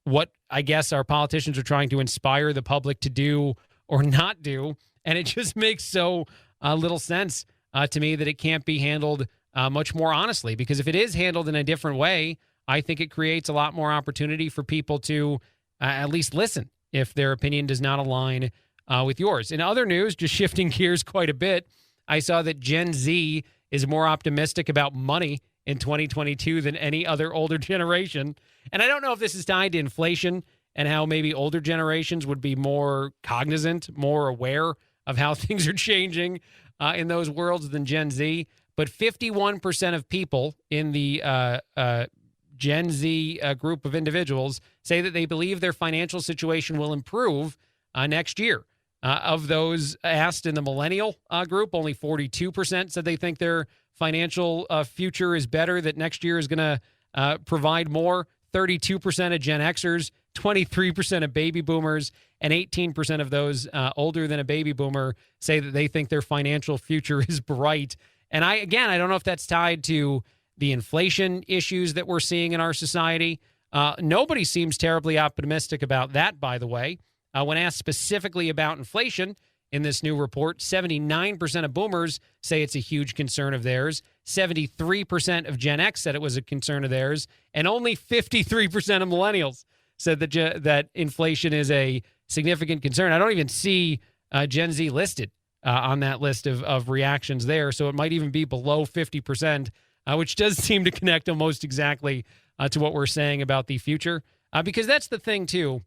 what I guess our politicians are trying to inspire the public to do or not do. And it just makes so little sense to me that it can't be handled much more honestly, because if it is handled in a different way, I think it creates a lot more opportunity for people to at least listen if their opinion does not align with yours. In other news, just shifting gears quite a bit, I saw that Gen Z is more optimistic about money in 2022 than any other older generation. And I don't know if this is tied to inflation and how maybe older generations would be more cognizant, more aware of how things are changing in those worlds than Gen Z. But 51% of people in the Gen Z group of individuals say that they believe their financial situation will improve next year. Of those asked in the millennial group, only 42% said they think their financial future is better, that next year is going to provide more. 32% of Gen Xers, 23% of baby boomers, and 18% of those older than a baby boomer say that they think their financial future is bright. And I don't know if that's tied to the inflation issues that we're seeing in our society. Nobody seems terribly optimistic about that, by the way. When asked specifically about inflation in this new report, 79% of boomers say it's a huge concern of theirs. 73% of Gen X said it was a concern of theirs. And only 53% of millennials said that inflation is a significant concern. I don't even see Gen Z listed on that list of reactions there. So it might even be below 50%, which does seem to connect almost exactly to what we're saying about the future. Because that's the thing, too.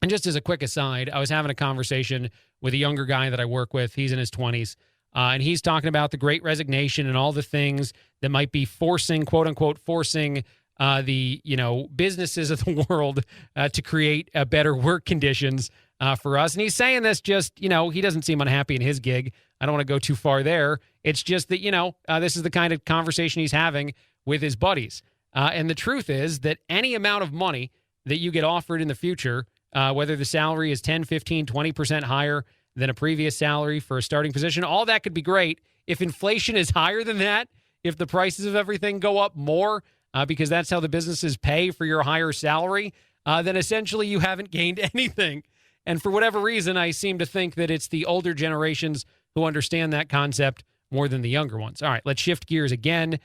And just as a quick aside, I was having a conversation with a younger guy that I work with. He's in his 20s. And he's talking about the Great Resignation and all the things that might be forcing, quote unquote, forcing the businesses of the world to create better work conditions for us. And he's saying this just, he doesn't seem unhappy in his gig. I don't want to go too far there. It's just that, this is the kind of conversation he's having with his buddies. And the truth is that any amount of money that you get offered in the future, whether the salary is 10, 15, 20% higher than a previous salary for a starting position, all that could be great. If inflation is higher than that, if the prices of everything go up more, because that's how the businesses pay for your higher salary, then essentially you haven't gained anything. And for whatever reason, I seem to think that it's the older generations who understand that concept more than the younger ones. All right, let's shift gears again.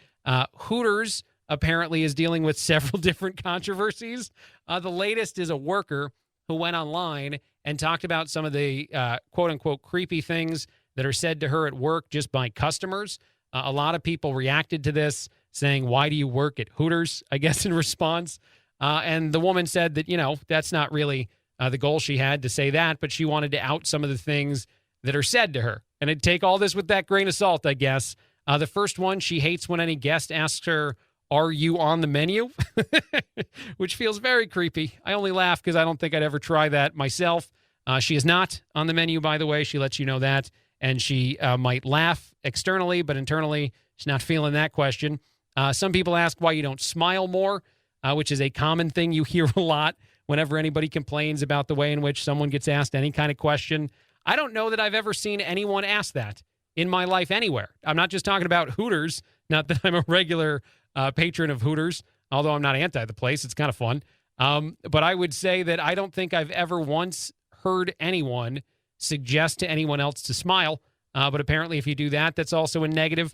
Hooters apparently is dealing with several different controversies. The latest is a worker who went online and talked about some of the quote-unquote creepy things that are said to her at work just by customers. A lot of people reacted to this, saying, "Why do you work at Hooters?" I guess in response. And the woman said that, that's not really the goal she had to say that, but she wanted to out some of the things that are said to her. And I'd take all this with that grain of salt, I guess. The first one, she hates when any guest asks her, "Are you on the menu?" Which feels very creepy. I only laugh because I don't think I'd ever try that myself. She is not on the menu, by the way. She lets you know that. And she might laugh externally, but internally, she's not feeling that question. Some people ask why you don't smile more, which is a common thing you hear a lot whenever anybody complains about the way in which someone gets asked any kind of question. I don't know that I've ever seen anyone ask that in my life anywhere. I'm not just talking about Hooters, not that I'm a regular patron of Hooters, although I'm not anti the place. It's kind of fun. But I would say that I don't think I've ever once heard anyone suggest to anyone else to smile. But apparently if you do that, that's also a negative.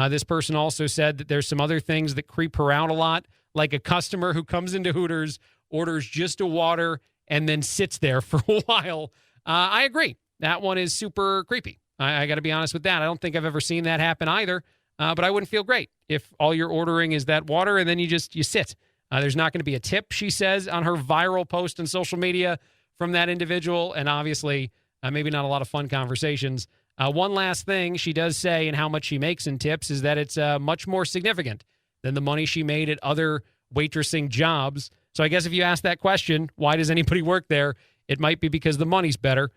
This person also said that there's some other things that creep her out a lot, like a customer who comes into Hooters, orders just a water, and then sits there for a while. I agree. That one is super creepy. I got to be honest with that. I don't think I've ever seen that happen either. But I wouldn't feel great if all you're ordering is that water and then you sit. There's not going to be a tip, she says, on her viral post on social media from that individual. And obviously, maybe not a lot of fun conversations. One last thing she does say and how much she makes in tips is that it's much more significant than the money she made at other waitressing jobs. So I guess if you ask that question, why does anybody work there? It might be because the money's better.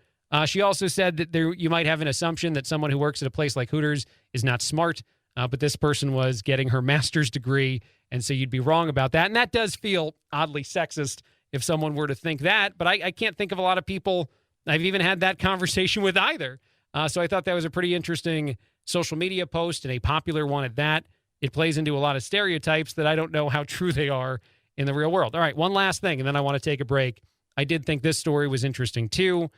She also said that you might have an assumption that someone who works at a place like Hooters is not smart. But this person was getting her master's degree, and so you'd be wrong about that. And that does feel oddly sexist if someone were to think that. But I can't think of a lot of people I've even had that conversation with either. So I thought that was a pretty interesting social media post and a popular one at that. It plays into a lot of stereotypes that I don't know how true they are in the real world. All right, one last thing, and then I want to take a break. I did think this story was interesting, too.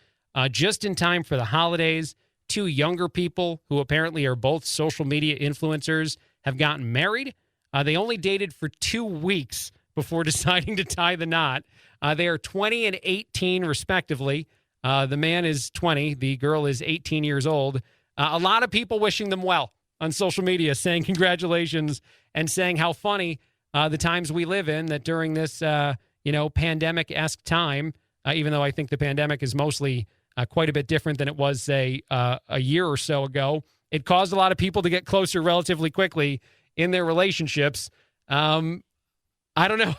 Just in time for the holidays, two younger people who apparently are both social media influencers have gotten married. They only dated for 2 weeks before deciding to tie the knot. They are 20 and 18, respectively. The man is 20. The girl is 18 years old. A lot of people wishing them well on social media, saying congratulations and saying how funny the times we live in, that during this, pandemic-esque time, even though I think the pandemic is mostly quite a bit different than it was, say, a year or so ago. It caused a lot of people to get closer relatively quickly in their relationships. I don't know.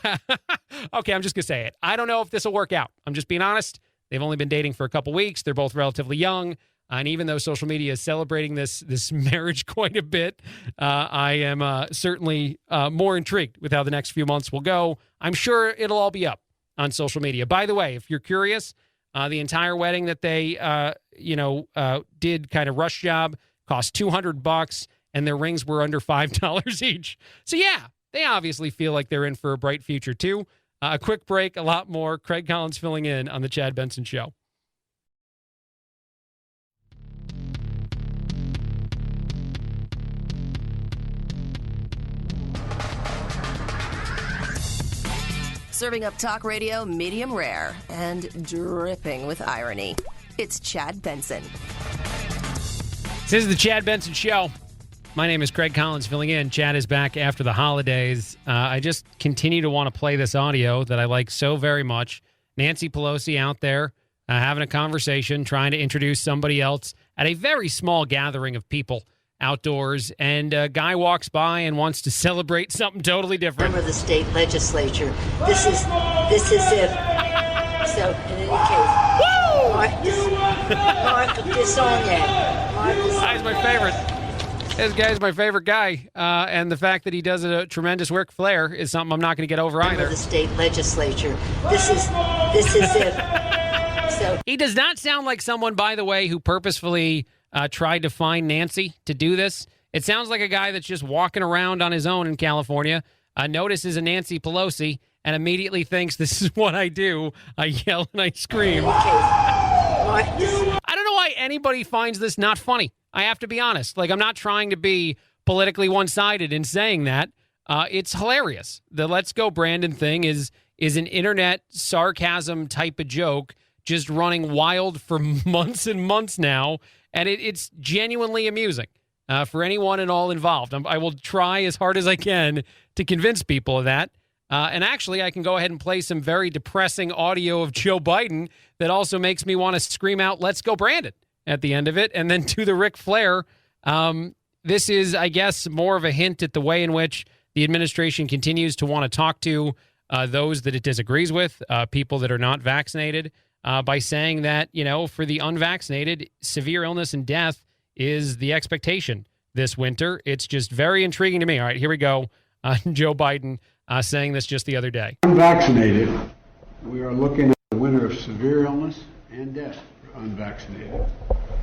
Okay, I'm just going to say it. I don't know if this will work out. I'm just being honest. They've only been dating for a couple weeks. They're both relatively young. And even though social media is celebrating this marriage quite a bit, I am certainly more intrigued with how the next few months will go. I'm sure it'll all be up on social media. By the way, if you're curious, the entire wedding that they did kind of rush job cost $200, and their rings were under $5 each. So yeah, they obviously feel like they're in for a bright future too. A quick break, a lot more. Craig Collins filling in on the Chad Benson Show. Serving up talk radio medium rare and dripping with irony. It's Chad Benson. This is the Chad Benson Show. My name is Craig Collins filling in. Chad is back after the holidays. I just continue to want to play this audio that I like so very much. Nancy Pelosi out there having a conversation, trying to introduce somebody else at a very small gathering of people outdoors, and a guy walks by and wants to celebrate something totally different. Member of the state legislature. This is it. So in any case, Mark Disonian. Guy's my favorite. This guy's my favorite guy, and the fact that he does a tremendous Ric Flair is something I'm not going to get over either. The state legislature. This is it. So he does not sound like someone, by the way, who purposefully tried to find Nancy to do this. It sounds like a guy that's just walking around on his own in California, notices a Nancy Pelosi, and immediately thinks, this is what I do. I yell and I scream. I don't know why anybody finds this not funny. I have to be honest. Like, I'm not trying to be politically one-sided in saying that. It's hilarious. The Let's Go Brandon thing is an internet sarcasm type of joke just running wild for months and months now. And it's genuinely amusing for anyone and all involved. I will try as hard as I can to convince people of that. And actually, I can go ahead and play some very depressing audio of Joe Biden that also makes me want to scream out, "Let's go, Brandon," at the end of it. And then to the Ric Flair, this is, I guess, more of a hint at the way in which the administration continues to want to talk to those that it disagrees with, people that are not vaccinated, by saying that, for the unvaccinated, severe illness and death is the expectation this winter. It's just very intriguing to me. All right, here we go. Joe Biden saying this just the other day. Unvaccinated, we are looking at a winter of severe illness and death for unvaccinated.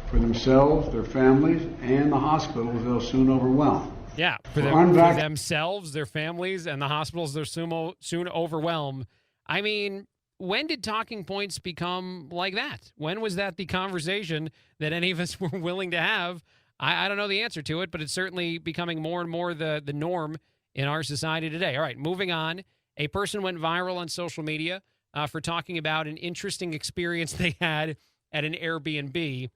For themselves, their families, and the hospitals they'll soon overwhelm. Yeah, for themselves, their families, and the hospitals they'll soon overwhelm. I mean, when did talking points become like that? When was that the conversation that any of us were willing to have? I don't know the answer to it, but it's certainly becoming more and more the norm in our society today. All right, moving on. A person went viral on social media for talking about an interesting experience they had at an Airbnb.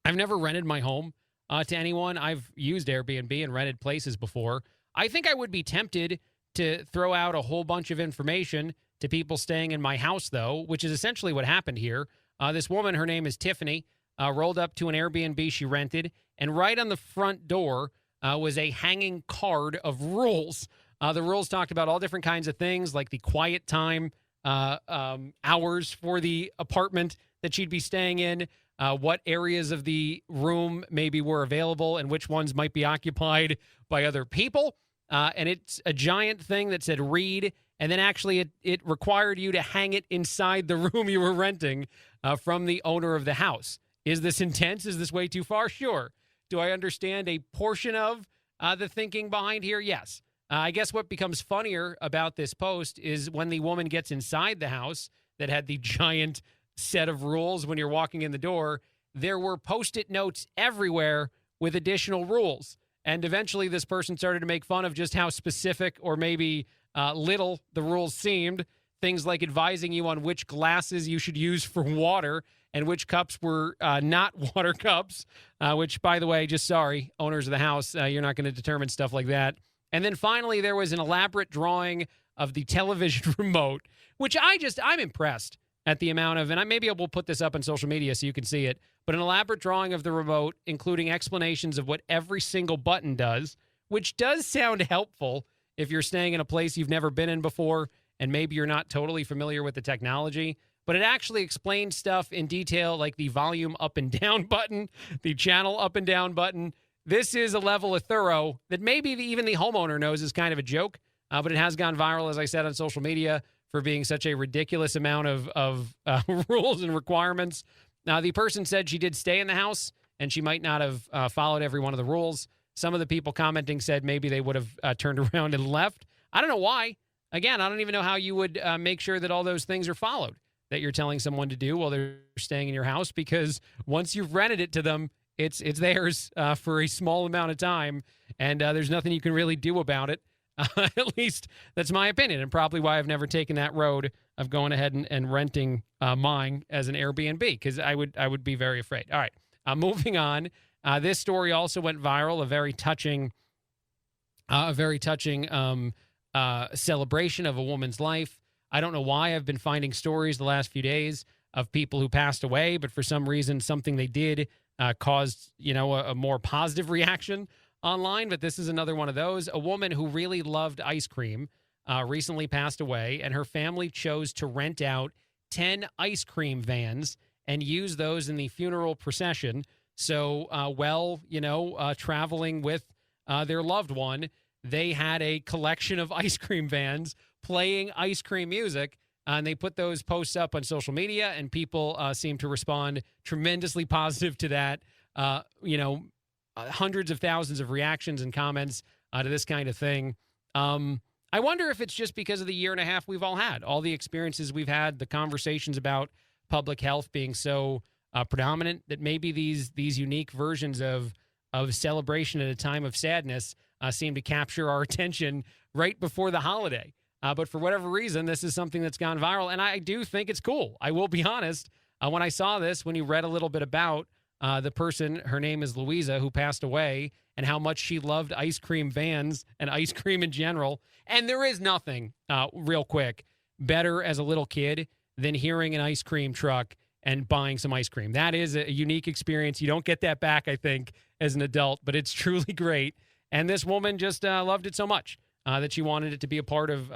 I've never rented my home to anyone. I've used Airbnb and rented places before. I think I would be tempted to throw out a whole bunch of information to people staying in my house, though, which is essentially what happened here. This woman, her name is Tiffany, rolled up to an Airbnb she rented, and right on the front door was a hanging card of rules. The rules talked about all different kinds of things, like the quiet time hours for the apartment that she'd be staying in, what areas of the room maybe were available, and which ones might be occupied by other people. And it's a giant thing that said read, and then actually it required you to hang it inside the room you were renting from the owner of the house. Is this intense? Is this way too far? Sure. Do I understand a portion of the thinking behind here? Yes. I guess what becomes funnier about this post is when the woman gets inside the house that had the giant set of rules when you're walking in the door, there were Post-it notes everywhere with additional rules. And eventually this person started to make fun of just how specific or maybe little the rules seemed. Things like advising you on which glasses you should use for water and which cups were not water cups, which, by the way, just sorry, owners of the house, you're not going to determine stuff like that. And then finally, there was an elaborate drawing of the television remote, which I'm impressed at the amount of, and maybe we'll put this up on social media so you can see it, but an elaborate drawing of the remote, including explanations of what every single button does, which does sound helpful if you're staying in a place you've never been in before and maybe you're not totally familiar with the technology. but it actually explains stuff in detail, like the volume up and down button, the channel up and down button. This is a level of thorough that maybe even the homeowner knows is kind of a joke, but it has gone viral, as I said, on social media for being such a ridiculous amount of rules and requirements. Now, the person said she did stay in the house, and she might not have followed every one of the rules. Some of the people commenting said maybe they would have turned around and left. I don't know why. Again, I don't even know how you would make sure that all those things are followed that you're telling someone to do while they're staying in your house, because once you've rented it to them, it's theirs for a small amount of time, and there's nothing you can really do about it. At least that's my opinion, and probably why I've never taken that road of going ahead and renting mine as an Airbnb, because I would be very afraid. All right, moving on. This story also went viral. A very touching celebration of a woman's life. I don't know why I've been finding stories the last few days of people who passed away, but for some reason, something they did caused, a more positive reaction online. But this is another one of those. A woman who really loved ice cream recently passed away, and her family chose to rent out 10 ice cream vans and use those in the funeral procession. So traveling with their loved one, they had a collection of ice cream vans playing ice cream music, and they put those posts up on social media, and people seem to respond tremendously positive to that. Hundreds of thousands of reactions and comments to this kind of thing. I wonder if it's just because of the year and a half we've all had, all the experiences we've had, the conversations about public health being so predominant, that maybe these unique versions of celebration at a time of sadness seem to capture our attention right before the holiday. But for whatever reason, this is something that's gone viral, and I do think it's cool. I will be honest. When I saw this, when you read a little bit about the person, her name is Louisa, who passed away, and how much she loved ice cream vans and ice cream in general. And there is nothing, real quick, better as a little kid than hearing an ice cream truck and buying some ice cream. That is a unique experience. You don't get that back, I think, as an adult, but it's truly great. And this woman just loved it so much that she wanted it to be a part of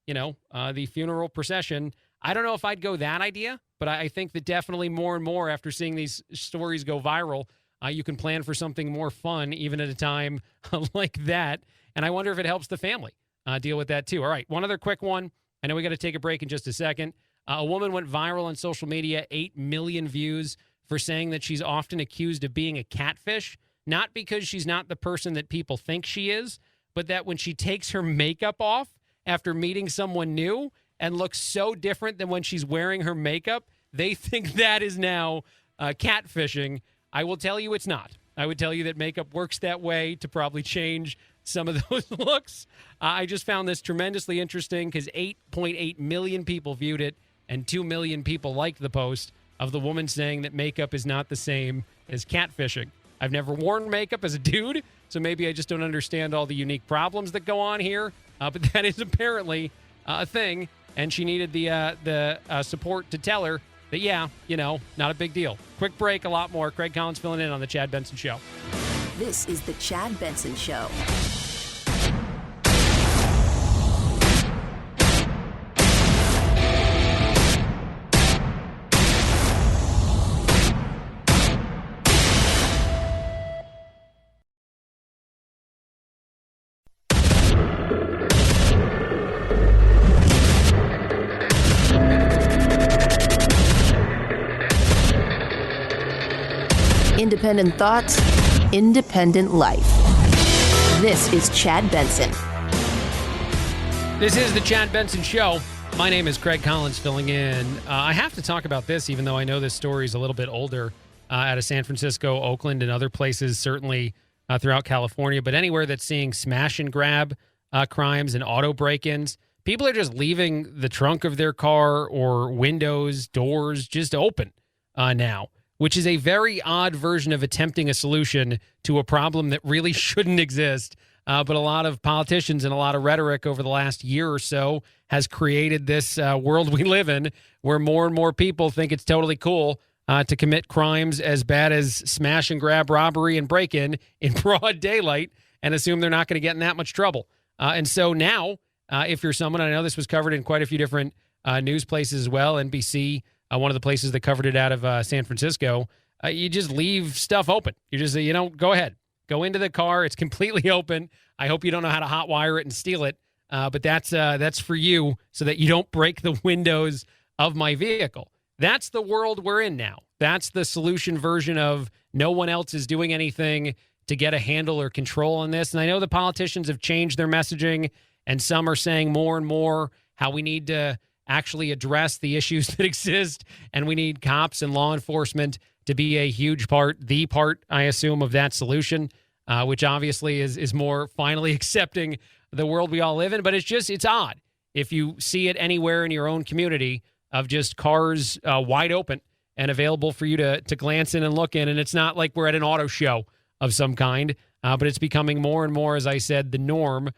the funeral procession. I don't know if I'd go that idea, but I think that definitely more and more after seeing these stories go viral, you can plan for something more fun even at a time like that. And I wonder if it helps the family deal with that too. All right, one other quick one. I know we got to take a break in just a second. A woman went viral on social media, 8 million views, for saying that she's often accused of being a catfish, not because she's not the person that people think she is, but that when she takes her makeup off after meeting someone new and looks so different than when she's wearing her makeup, they think that is now catfishing. I will tell you it's not. I would tell you that makeup works that way to probably change some of those looks. I just found this tremendously interesting because 8.8 million people viewed it and 2 million people liked the post of the woman saying that makeup is not the same as catfishing. I've never worn makeup as a dude, so maybe I just don't understand all the unique problems that go on here. But that is apparently a thing, and she needed the support to tell her that, not a big deal. Quick break, a lot more. Craig Collins filling in on The Chad Benson Show. This is The Chad Benson Show. Independent thoughts, independent life. This is Chad Benson. This is The Chad Benson Show. My name is Craig Collins filling in. I have to talk about this, even though I know this story is a little bit older, out of San Francisco, Oakland, and other places, certainly throughout California. But anywhere that's seeing smash and grab crimes and auto break-ins, people are just leaving the trunk of their car or windows, doors just open now, which is a very odd version of attempting a solution to a problem that really shouldn't exist. But a lot of politicians and a lot of rhetoric over the last year or so has created this world we live in where more and more people think it's totally cool to commit crimes as bad as smash and grab, robbery, and break-in broad daylight and assume they're not going to get in that much trouble. And so now, if you're someone, I know this was covered in quite a few different news places as well. NBC, one of the places that covered it out of San Francisco. You just leave stuff open. You just, go ahead. Go into the car. It's completely open. I hope you don't know how to hotwire it and steal it. But that's for you so that you don't break the windows of my vehicle. That's the world we're in now. That's the solution version of no one else is doing anything to get a handle or control on this. And I know the politicians have changed their messaging, and some are saying more and more how we need to actually address the issues that exist, and we need cops and law enforcement to be a huge part, the part, I assume, of that solution, which obviously is more finally accepting the world we all live in. But it's odd if you see it anywhere in your own community of just cars wide open and available for you to glance in and look in. And it's not like we're at an auto show of some kind, but it's becoming more and more, as I said, the norm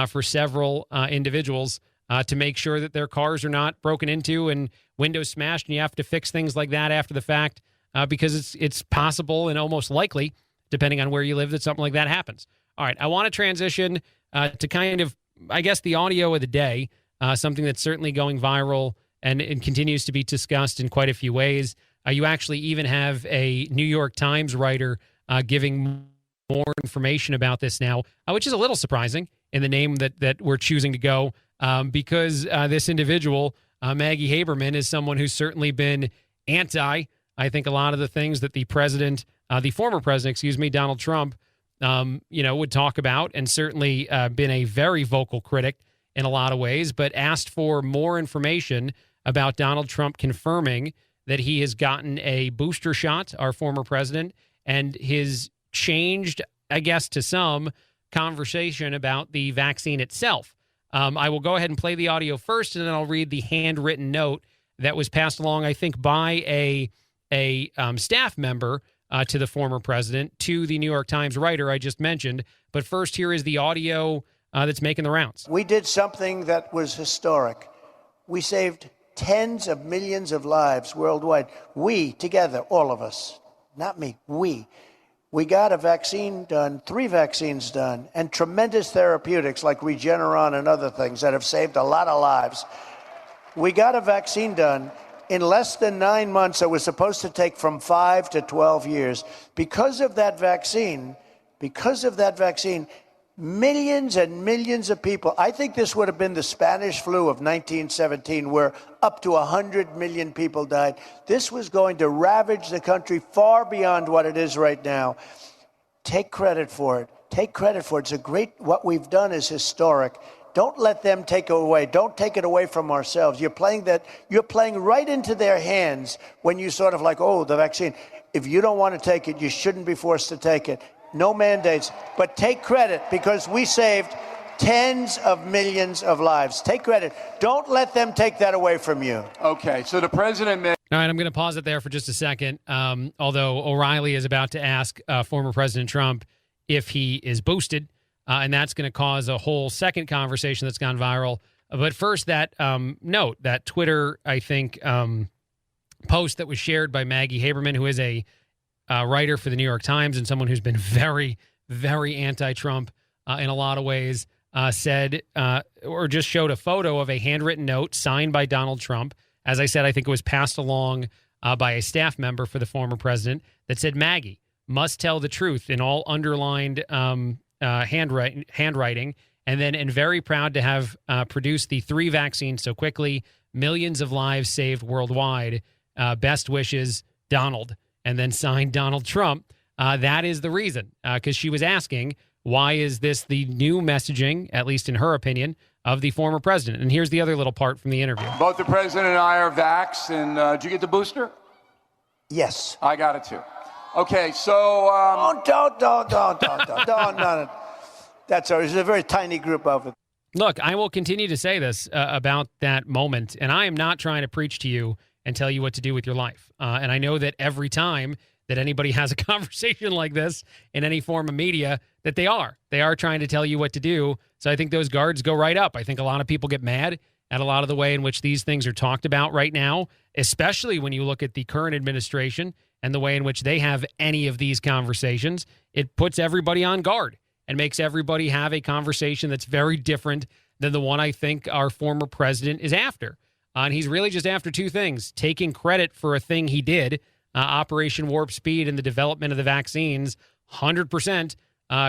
for several individuals to make sure that their cars are not broken into and windows smashed, and you have to fix things like that after the fact because it's possible and almost likely, depending on where you live, that something like that happens. All right, I want to transition to kind of, I guess, the audio of the day, something that's certainly going viral and it continues to be discussed in quite a few ways. You actually even have a New York Times writer giving more information about this now, which is a little surprising in the name that we're choosing to go, because this individual, Maggie Haberman, is someone who's certainly been anti, I think, a lot of the things that the former president, Donald Trump, would talk about, and certainly been a very vocal critic in a lot of ways, but asked for more information about Donald Trump confirming that he has gotten a booster shot, our former president, and his changed, I guess, to some conversation about the vaccine itself. I will go ahead and play the audio first, and then I'll read the handwritten note that was passed along, I think, by a staff member to the former president, to the New York Times writer I just mentioned. But first, here is the audio that's making the rounds. We did something that was historic. We saved tens of millions of lives worldwide. We, together, all of us, not me, we got a vaccine done, 3 vaccines done, and tremendous therapeutics like Regeneron and other things that have saved a lot of lives. We got a vaccine done in less than 9 months that was supposed to take from 5 to 12 years. Because of that vaccine, millions and millions of people, I think this would have been the Spanish flu of 1917, where up to 100 million people died. This was going to ravage the country far beyond what it is right now. Take credit for it. Take credit for it. What we've done is historic. Don't let them take it away. Don't take it away from ourselves. You're playing right into their hands when you sort of like, oh, the vaccine. If you don't want to take it, you shouldn't be forced to take it. No mandates, but take credit because we saved tens of millions of lives. Take credit. Don't let them take that away from you. Okay, so the president may... All right, I'm going to pause it there for just a second, although O'Reilly is about to ask former President Trump if he is boosted, and that's going to cause a whole second conversation that's gone viral. But first, that note, that Twitter, I think, post that was shared by Maggie Haberman, who is a writer for the New York Times and someone who's been very, very anti-Trump in a lot of ways, said or just showed a photo of a handwritten note signed by Donald Trump. As I said, I think it was passed along by a staff member for the former president that said, Maggie must tell the truth in all underlined handwriting, and then and very proud to have produced the 3 vaccines so quickly, millions of lives saved worldwide. Best wishes, Donald. And then signed Donald Trump. That is the reason, because she was asking, why is this the new messaging, at least in her opinion, of the former president? And here's the other little part from the interview. Both the president and I are vaxxed, and did you get the booster? Yes. I got it too. Okay, so... Don't. No. That's all. There's a very tiny group of it. Look, I will continue to say this about that moment, and I am not trying to preach to you and tell you what to do with your life. And I know that every time that anybody has a conversation like this in any form of media, that they are trying to tell you what to do. So I think those guards go right up. I think a lot of people get mad at a lot of the way in which these things are talked about right now, especially when you look at the current administration and the way in which they have any of these conversations. It puts everybody on guard and makes everybody have a conversation that's very different than the one I think our former president is after. And he's really just after two things: taking credit for a thing he did, Operation Warp Speed and the development of the vaccines, 100%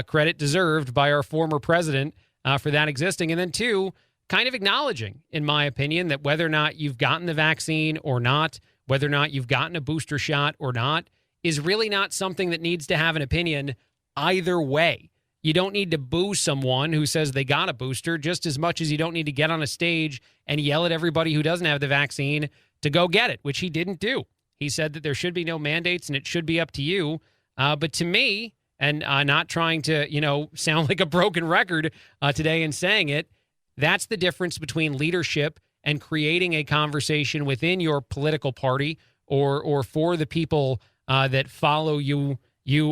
credit deserved by our former president for that existing. And then two, kind of acknowledging, in my opinion, that whether or not you've gotten the vaccine or not, whether or not you've gotten a booster shot or not, is really not something that needs to have an opinion either way. You don't need to boo someone who says they got a booster just as much as you don't need to get on a stage and yell at everybody who doesn't have the vaccine to go get it, which he didn't do. He said that there should be no mandates and it should be up to you. But to me, and not trying to, sound like a broken record today in saying it, that's the difference between leadership and creating a conversation within your political party or for the people that follow you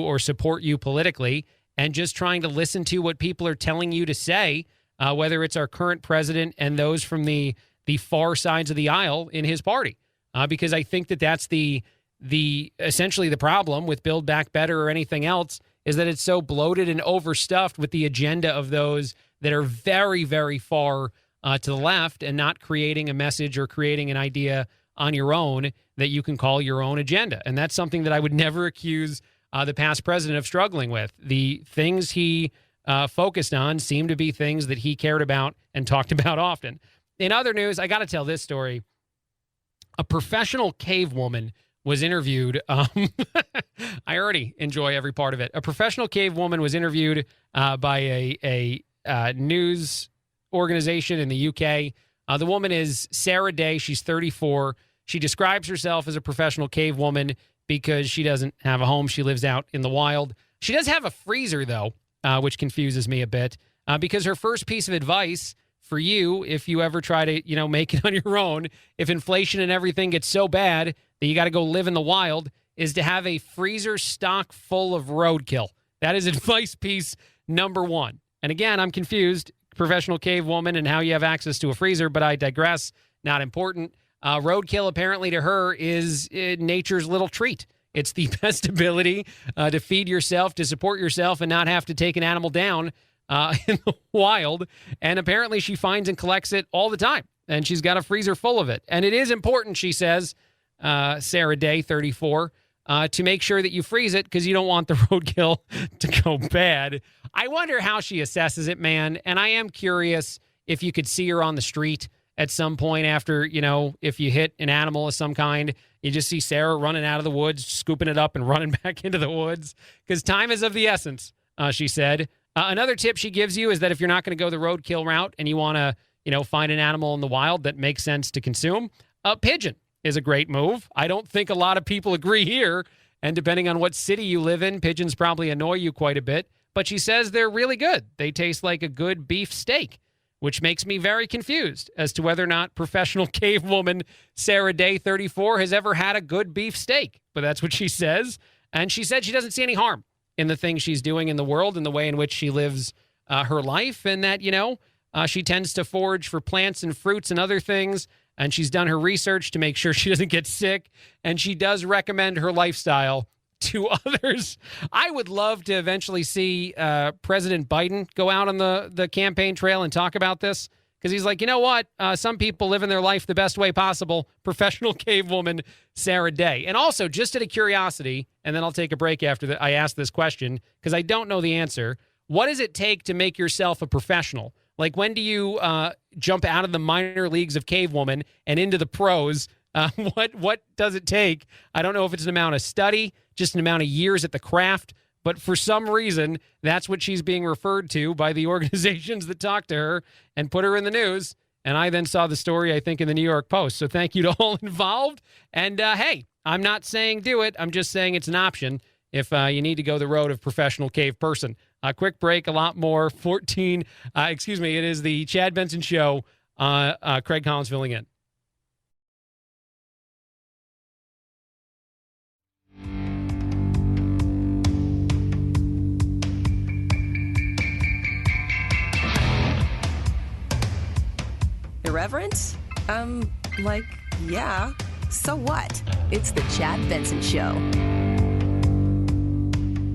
or support you politically, and just trying to listen to what people are telling you to say, whether it's our current president and those from the far sides of the aisle in his party. Because I think that that's the essentially the problem with Build Back Better or anything else, is that it's so bloated and overstuffed with the agenda of those that are very, very far to the left and not creating a message or creating an idea on your own that you can call your own agenda. And that's something that I would never accuse the past president of struggling with. The things he focused on seemed to be things that he cared about and talked about often. In other news, I got to tell this story. A professional cave woman was interviewed. I already enjoy every part of it. A professional cave woman was interviewed by a news organization in the UK. The woman is Sarah Day. She's 34. She describes herself as a professional cave woman because she doesn't have a home. She lives out in the wild. She does have a freezer, though, which confuses me a bit, because her first piece of advice for you, if you ever try to, make it on your own, if inflation and everything gets so bad that you got to go live in the wild, is to have a freezer stock full of roadkill. That is advice piece number one. And again, I'm confused, professional cave woman, and how you have access to a freezer, but I digress. Not important. Roadkill, apparently to her, is nature's little treat. It's the best ability to feed yourself, to support yourself, and not have to take an animal down in the wild. And apparently she finds and collects it all the time. And she's got a freezer full of it. And it is important, she says, Sarah Day, 34, to make sure that you freeze it because you don't want the roadkill to go bad. I wonder how she assesses it, man. And I am curious if you could see her on the street at some point after, if you hit an animal of some kind, you just see Sarah running out of the woods, scooping it up and running back into the woods because time is of the essence, she said. Another tip she gives you is that if you're not going to go the roadkill route and you want to, find an animal in the wild that makes sense to consume, a pigeon is a great move. I don't think a lot of people agree here. And depending on what city you live in, pigeons probably annoy you quite a bit. But she says they're really good. They taste like a good beef steak, which makes me very confused as to whether or not professional cave woman Sarah Day, 34, has ever had a good beef steak. But that's what she says. And she said she doesn't see any harm in the things she's doing in the world and the way in which she lives her life. And that, she tends to forage for plants and fruits and other things. And she's done her research to make sure she doesn't get sick. And she does recommend her lifestyle to others. I would love to eventually see President Biden go out on the campaign trail and talk about this. Because he's like, you know what? Some people live in their life the best way possible. Professional cave woman Sarah Day. And also, just out of curiosity, and then I'll take a break after I ask this question, because I don't know the answer. What does it take to make yourself a professional? Like, when do you jump out of the minor leagues of cave woman and into the pros? What does it take? I don't know if it's an amount of study, just an amount of years at the craft. But for some reason, that's what she's being referred to by the organizations that talk to her and put her in the news. And I then saw the story, I think, in the New York Post. So thank you to all involved. And hey, I'm not saying do it. I'm just saying it's an option if you need to go the road of professional cave person. A quick break, a lot more. It is the Chad Benson Show. Craig Collins filling in. Irreverent? Yeah. So what? It's the Chad Benson Show.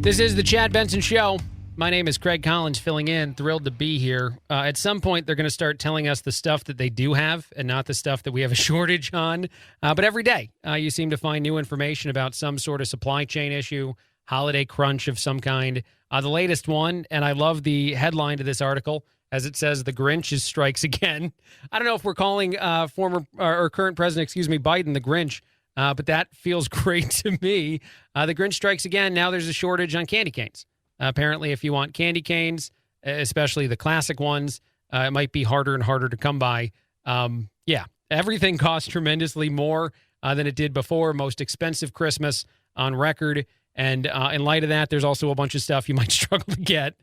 This is the Chad Benson Show. My name is Craig Collins, filling in. Thrilled to be here. At some point, they're going to start telling us the stuff that they do have and not the stuff that we have a shortage on. But every day, you seem to find new information about some sort of supply chain issue, holiday crunch of some kind. The latest one, and I love the headline to this article, as it says, "The Grinch strikes again." I don't know if we're calling former or current president, Biden, the Grinch. But that feels great to me. The Grinch strikes again. Now there's a shortage on candy canes. Apparently, if you want candy canes, especially the classic ones, it might be harder and harder to come by. Everything costs tremendously more than it did before. Most expensive Christmas on record. And in light of that, there's also a bunch of stuff you might struggle to get.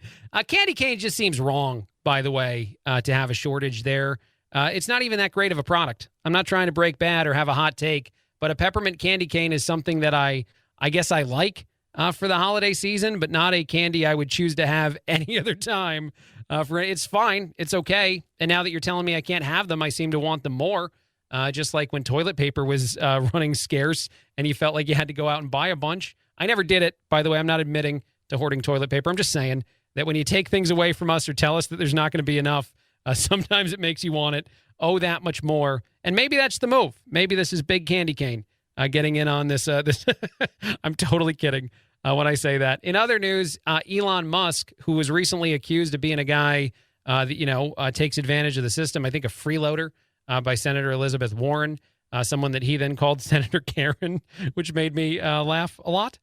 Candy cane just seems wrong, by the way, to have a shortage there. It's not even that great of a product. I'm not trying to break bad or have a hot take, but a peppermint candy cane is something that I guess I like for the holiday season, but not a candy I would choose to have any other time. It's fine. It's okay. And now that you're telling me I can't have them, I seem to want them more. Just like when toilet paper was running scarce and you felt like you had to go out and buy a bunch. I never did it, by the way. I'm not admitting to hoarding toilet paper. I'm just saying that when you take things away from us or tell us that there's not going to be enough, sometimes it makes you want it. Oh, that much more. And maybe that's the move. Maybe this is big candy cane getting in on this. I'm totally kidding when I say that. In other news, Elon Musk, who was recently accused of being a guy that, takes advantage of the system, I think a freeloader by Senator Elizabeth Warren, someone that he then called Senator Karen, which made me laugh a lot.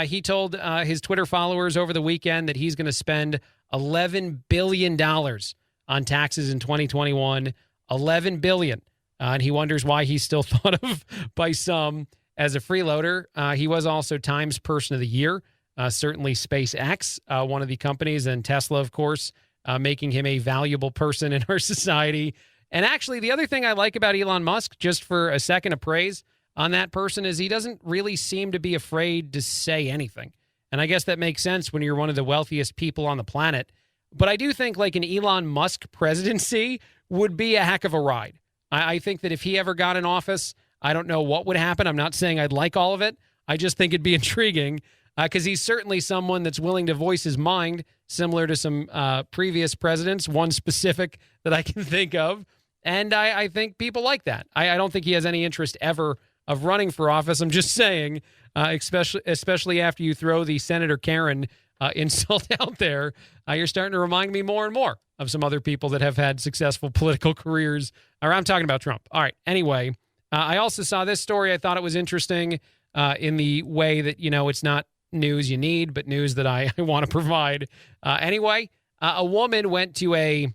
He told his Twitter followers over the weekend that he's going to spend $11 billion on taxes in 2021. $11 billion. And he wonders why he's still thought of by some as a freeloader. He was also Times Person of the Year, certainly SpaceX, one of the companies, and Tesla, of course, making him a valuable person in our society. And actually, the other thing I like about Elon Musk, just for a second of praise on that person, is he doesn't really seem to be afraid to say anything. And I guess that makes sense when you're one of the wealthiest people on the planet. But I do think like an Elon Musk presidency would be a heck of a ride. I think that if he ever got in office, I don't know what would happen. I'm not saying I'd like all of it. I just think it'd be intriguing because he's certainly someone that's willing to voice his mind, similar to some previous presidents, one specific that I can think of. And I think people like that. I don't think he has any interest ever of running for office. I'm just saying, especially after you throw the Senator Karen insult out there, you're starting to remind me more and more of some other people that have had successful political careers. Or I'm talking about Trump. All right. Anyway, I also saw this story. I thought it was interesting in the way that, it's not news you need, but news that I want to provide. Anyway, a woman went to a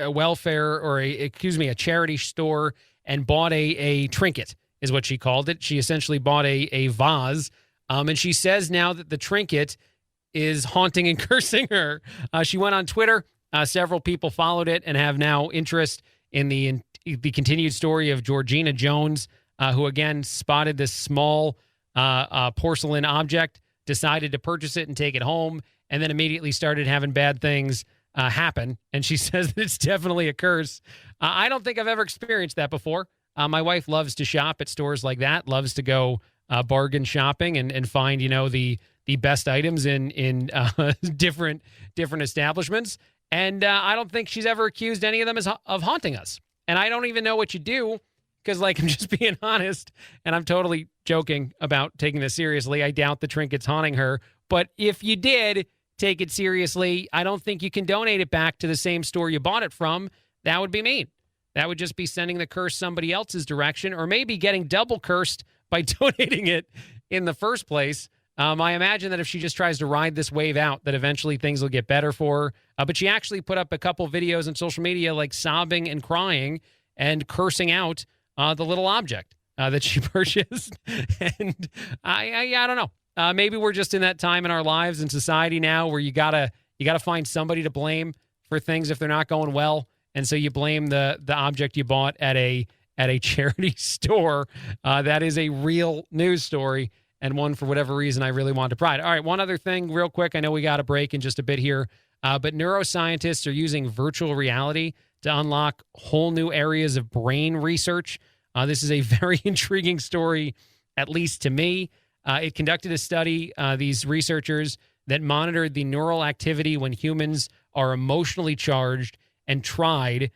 welfare or a charity store and bought a trinket, is what she called it. She essentially bought a vase. And she says now that the trinket is haunting and cursing her. She went on Twitter. Several people followed it and have now interest in the continued story of Georgina Jones, who again spotted this small porcelain object, decided to purchase it and take it home, and then immediately started having bad things happen. And she says that it's definitely a curse. I don't think I've ever experienced that before. My wife loves to shop at stores like that, loves to go bargain shopping and find, the best items in different establishments. And I don't think she's ever accused any of them of haunting us. And I don't even know what you do because, I'm just being honest, and I'm totally joking about taking this seriously. I doubt the trinket's haunting her. But if you did take it seriously, I don't think you can donate it back to the same store you bought it from. That would be mean. That would just be sending the curse somebody else's direction, or maybe getting double cursed by donating it in the first place. I imagine that if she just tries to ride this wave out, that eventually things will get better for her. But she actually put up a couple videos on social media, sobbing and crying and cursing out the little object that she purchased. And I don't know. Maybe we're just in that time in our lives and society now where you gotta find somebody to blame for things if they're not going well. And so you blame the object you bought at a charity store. That is a real news story, and one, for whatever reason, I really want to pride. All right, one other thing real quick. I know we got a break in just a bit here, but neuroscientists are using virtual reality to unlock whole new areas of brain research. This is a very intriguing story, at least to me. It conducted a study, these researchers, that monitored the neural activity when humans are emotionally charged and tried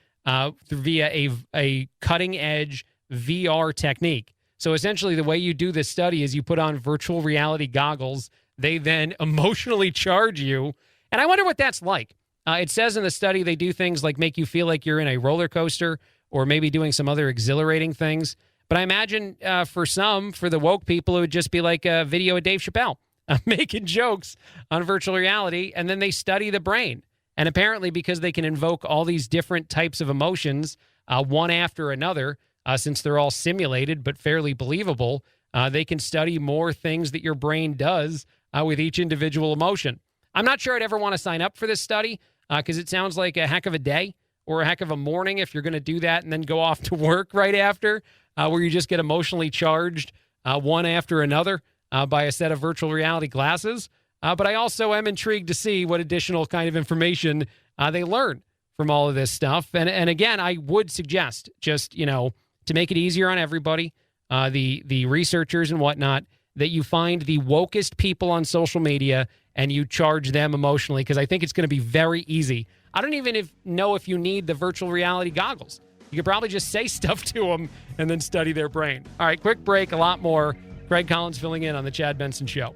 via a cutting-edge VR technique. So essentially the way you do this study is you put on virtual reality goggles. They then emotionally charge you. And I wonder what that's like. It says in the study they do things like make you feel like you're in a roller coaster or maybe doing some other exhilarating things. But I imagine for the woke people, it would just be like a video of Dave Chappelle making jokes on virtual reality, and then they study the brain. And apparently because they can invoke all these different types of emotions one after another, since they're all simulated but fairly believable, they can study more things that your brain does with each individual emotion. I'm not sure I'd ever want to sign up for this study because it sounds like a heck of a day or a heck of a morning if you're going to do that and then go off to work right after, where you just get emotionally charged one after another by a set of virtual reality glasses. But I also am intrigued to see what additional kind of information they learn from all of this stuff. And again, I would suggest just, to make it easier on everybody, the researchers and whatnot, that you find the wokest people on social media and you charge them emotionally, because I think it's going to be very easy. I don't even know if you need the virtual reality goggles. You could probably just say stuff to them and then study their brain. All right, quick break, a lot more. Craig Collins filling in on the Chad Benson Show.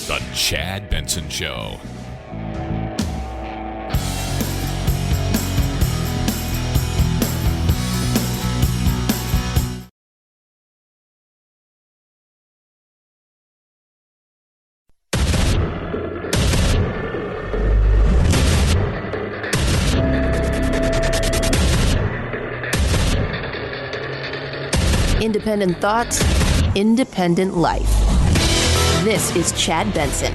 The Chad Benson Show. Independent thoughts, independent life. This is Chad Benson.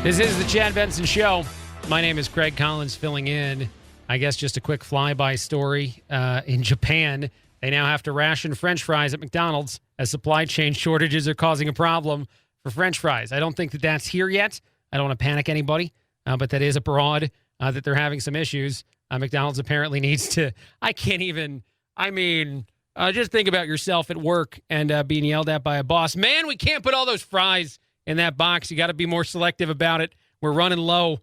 This is the Chad Benson Show. My name is Craig Collins filling in. I guess just a quick flyby story. In Japan, they now have to ration French fries at McDonald's as supply chain shortages are causing a problem for French fries. I don't think that that's here yet. I don't want to panic anybody, but that is abroad that they're having some issues. McDonald's apparently needs to, just think about yourself at work and being yelled at by a boss. Man, we can't put all those fries in that box. You got to be more selective about it. We're running low.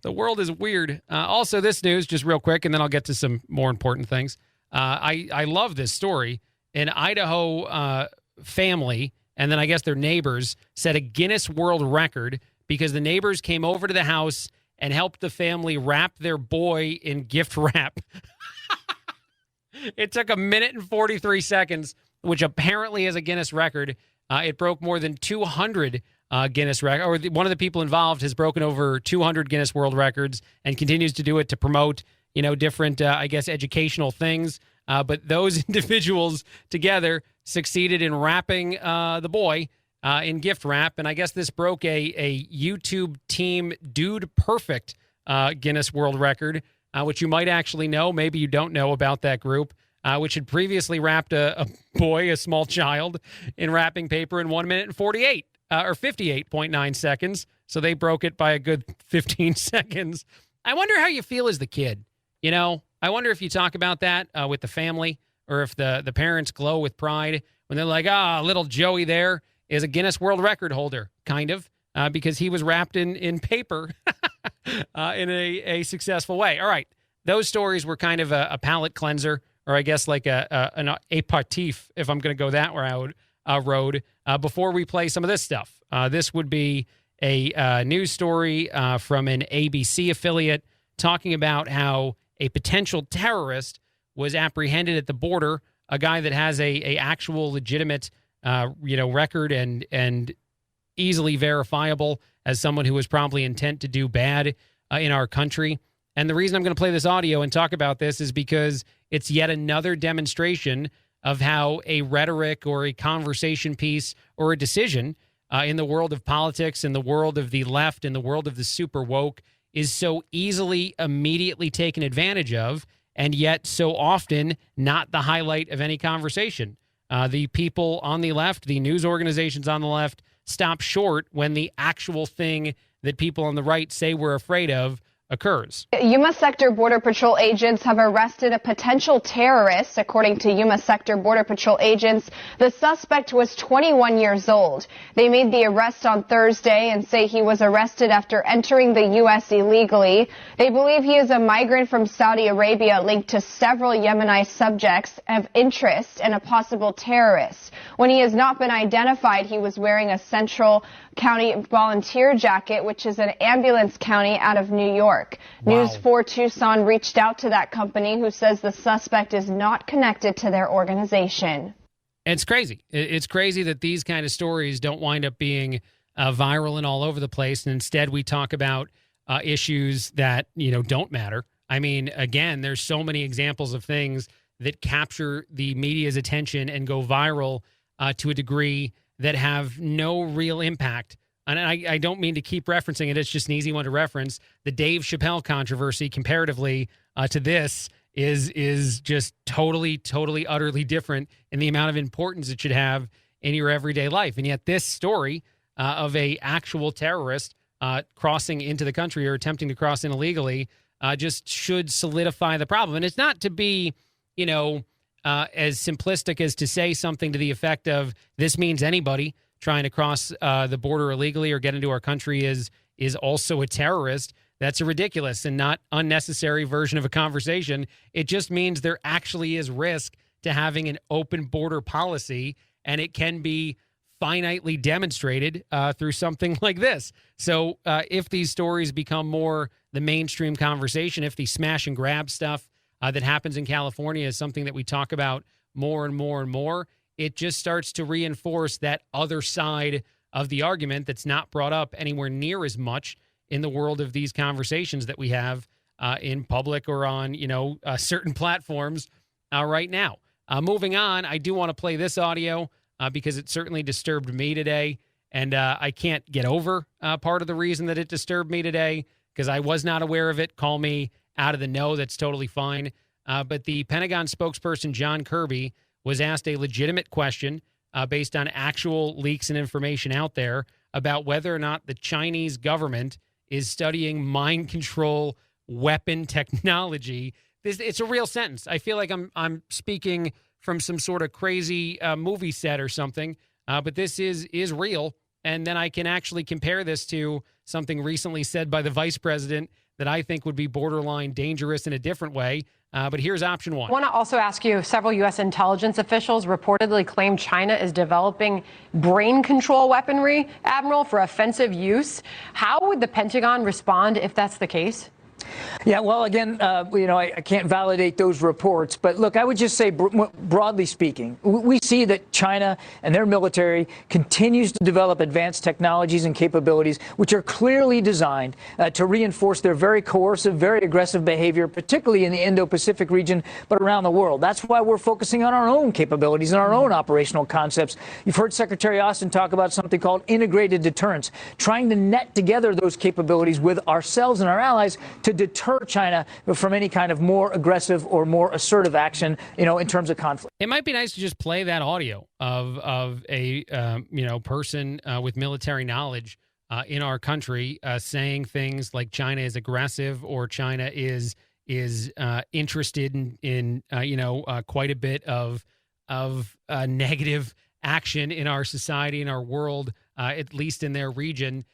The world is weird. Also, this news, just real quick, and then I'll get to some more important things. I love this story. An Idaho family, and then I guess their neighbors, set a Guinness World Record because the neighbors came over to the house and helped the family wrap their boy in gift wrap. It took 1 minute and 43 seconds, which apparently is a Guinness record. It broke more than 200 Guinness records. One of the people involved has broken over 200 Guinness World Records and continues to do it to promote, different, educational things. But those individuals together succeeded in wrapping the boy in gift wrap. And I guess this broke a YouTube team Dude Perfect Guinness World Record, which you might actually know. Maybe you don't know about that group, which had previously wrapped a boy, a small child, in wrapping paper in 1 minute and 48 or 58.9 seconds. So they broke it by a good 15 seconds. I wonder how you feel as the kid. I wonder if you talk about that with the family, or if the parents glow with pride when they're like, little Joey there is a Guinness World Record holder, kind of, because he was wrapped in paper in a successful way. All right. Those stories were kind of a palate cleanser, or I guess like an aperitif, if I'm going to go that road, before we play some of this stuff. This would be a news story from an ABC affiliate talking about how a potential terrorist was apprehended at the border, a guy that has a actual legitimate record and easily verifiable as someone who was probably intent to do bad in our country. And the reason I'm going to play this audio and talk about this is because it's yet another demonstration of how a rhetoric or a conversation piece or a decision in the world of politics, in the world of the left, in the world of the super woke is so easily, immediately taken advantage of, and yet so often not the highlight of any conversation. The people on the left, the news organizations on the left, stop short when the actual thing that people on the right say we're afraid of occurs. Yuma Sector Border Patrol agents have arrested a potential terrorist. According to Yuma Sector Border Patrol agents, the suspect was 21 years old. They made the arrest on Thursday and say he was arrested after entering the U.S. illegally. They believe he is a migrant from Saudi Arabia linked to several Yemeni subjects of interest and a possible terrorist. When he has not been identified, he was wearing a Central County volunteer jacket, which is an ambulance county out of New York. Wow. News 4 Tucson reached out to that company, who says the suspect is not connected to their organization. It's crazy. It's crazy that these kind of stories don't wind up being viral and all over the place, and instead we talk about issues that, don't matter. I mean, again, there's so many examples of things that capture the media's attention and go viral to a degree that have no real impact. And I don't mean to keep referencing it. It's just an easy one to reference. The Dave Chappelle controversy, comparatively to this, is just totally, utterly different in the amount of importance it should have in your everyday life. And yet this story of a actual terrorist crossing into the country or attempting to cross in illegally just should solidify the problem. And it's not to be, as simplistic as to say something to the effect of this means anybody trying to cross the border illegally or get into our country is also a terrorist. That's a ridiculous and not unnecessary version of a conversation. It just means there actually is risk to having an open border policy, and it can be finitely demonstrated through something like this. So if these stories become more the mainstream conversation, if the smash and grab stuff that happens in California is something that we talk about more and more and more, it just starts to reinforce that other side of the argument that's not brought up anywhere near as much in the world of these conversations that we have in public or on, certain platforms right now. Moving on, I do want to play this audio because it certainly disturbed me today. And I can't get over part of the reason that it disturbed me today because I was not aware of it. Call me out of the know. That's totally fine. But the Pentagon spokesperson, John Kirby, was asked a legitimate question based on actual leaks and information out there about whether or not the Chinese government is studying mind control weapon technology. It's a real sentence. I feel like I'm speaking from some sort of crazy movie set or something, but this is real. And then I can actually compare this to something recently said by the vice president that I think would be borderline dangerous in a different way. But here's option one. I want to also ask you, several U.S. intelligence officials reportedly claim China is developing brain control weaponry, Admiral, for offensive use. How would the Pentagon respond if that's the case? Yeah, well, again, I can't validate those reports. But look, I would just say, broadly speaking, we see that China and their military continues to develop advanced technologies and capabilities, which are clearly designed to reinforce their very coercive, very aggressive behavior, particularly in the Indo-Pacific region, but around the world. That's why we're focusing on our own capabilities and our own operational concepts. You've heard Secretary Austin talk about something called integrated deterrence, trying to net together those capabilities with ourselves and our allies to deter China from any kind of more aggressive or more assertive action, in terms of conflict. It might be nice to just play that audio of a person with military knowledge in our country saying things like China is aggressive or China is interested in quite a bit of negative action in our society, in our world, at least in their region.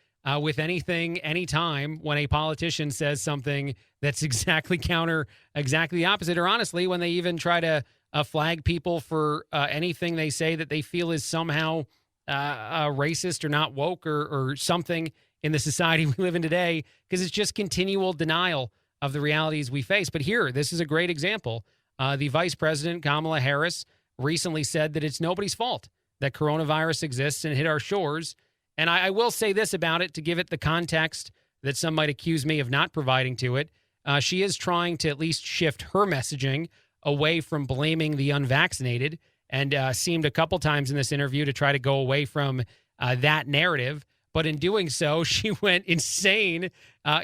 With anything, anytime when a politician says something that's exactly the opposite, or honestly, when they even try to flag people for anything they say that they feel is somehow racist or not woke or something in the society we live in today, because it's just continual denial of the realities we face. But here, this is a great example. The Vice President, Kamala Harris, recently said that it's nobody's fault that coronavirus exists and hit our shores. And I will say this about it to give it the context that some might accuse me of not providing to it. She is trying to at least shift her messaging away from blaming the unvaccinated and seemed a couple times in this interview to try to go away from that narrative. But in doing so, she went insane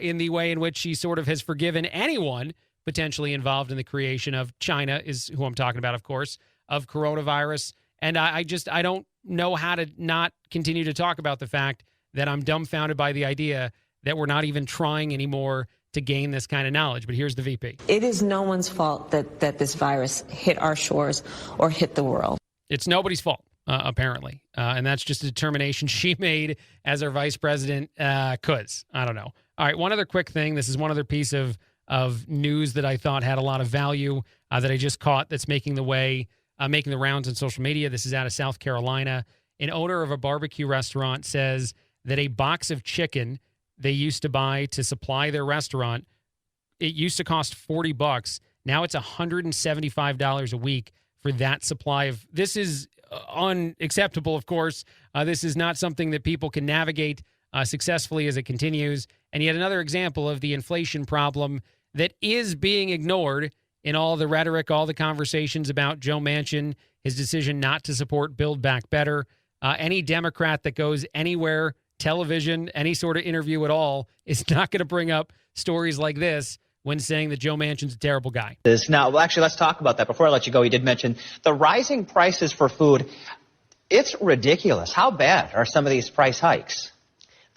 in the way in which she sort of has forgiven anyone potentially involved in the creation of China, is who I'm talking about, of course, of coronavirus. And I don't know how to not continue to talk about the fact that I'm dumbfounded by the idea that we're not even trying anymore to gain this kind of knowledge. But here's the VP. It is no one's fault that this virus hit our shores or hit the world. It's nobody's fault, apparently. And that's just a determination she made as our vice president. Cause I don't know. All right, one other quick thing. This is one other piece of news that I thought had a lot of value that I just caught that's making the rounds on social media. This is out of South Carolina. An owner of a barbecue restaurant says that a box of chicken they used to buy to supply their restaurant, it used to cost $40. Now it's $175 a week for that supply of. This is unacceptable, of course. This is not something that people can navigate successfully as it continues. And yet another example of the inflation problem that is being ignored in all the rhetoric, all the conversations about Joe Manchin, his decision not to support Build Back Better. Any Democrat that goes anywhere, television, any sort of interview at all, is not going to bring up stories like this when saying that Joe Manchin's a terrible guy. Now, well, actually, let's talk about that. Before I let you go, you did mention the rising prices for food. It's ridiculous. How bad are some of these price hikes?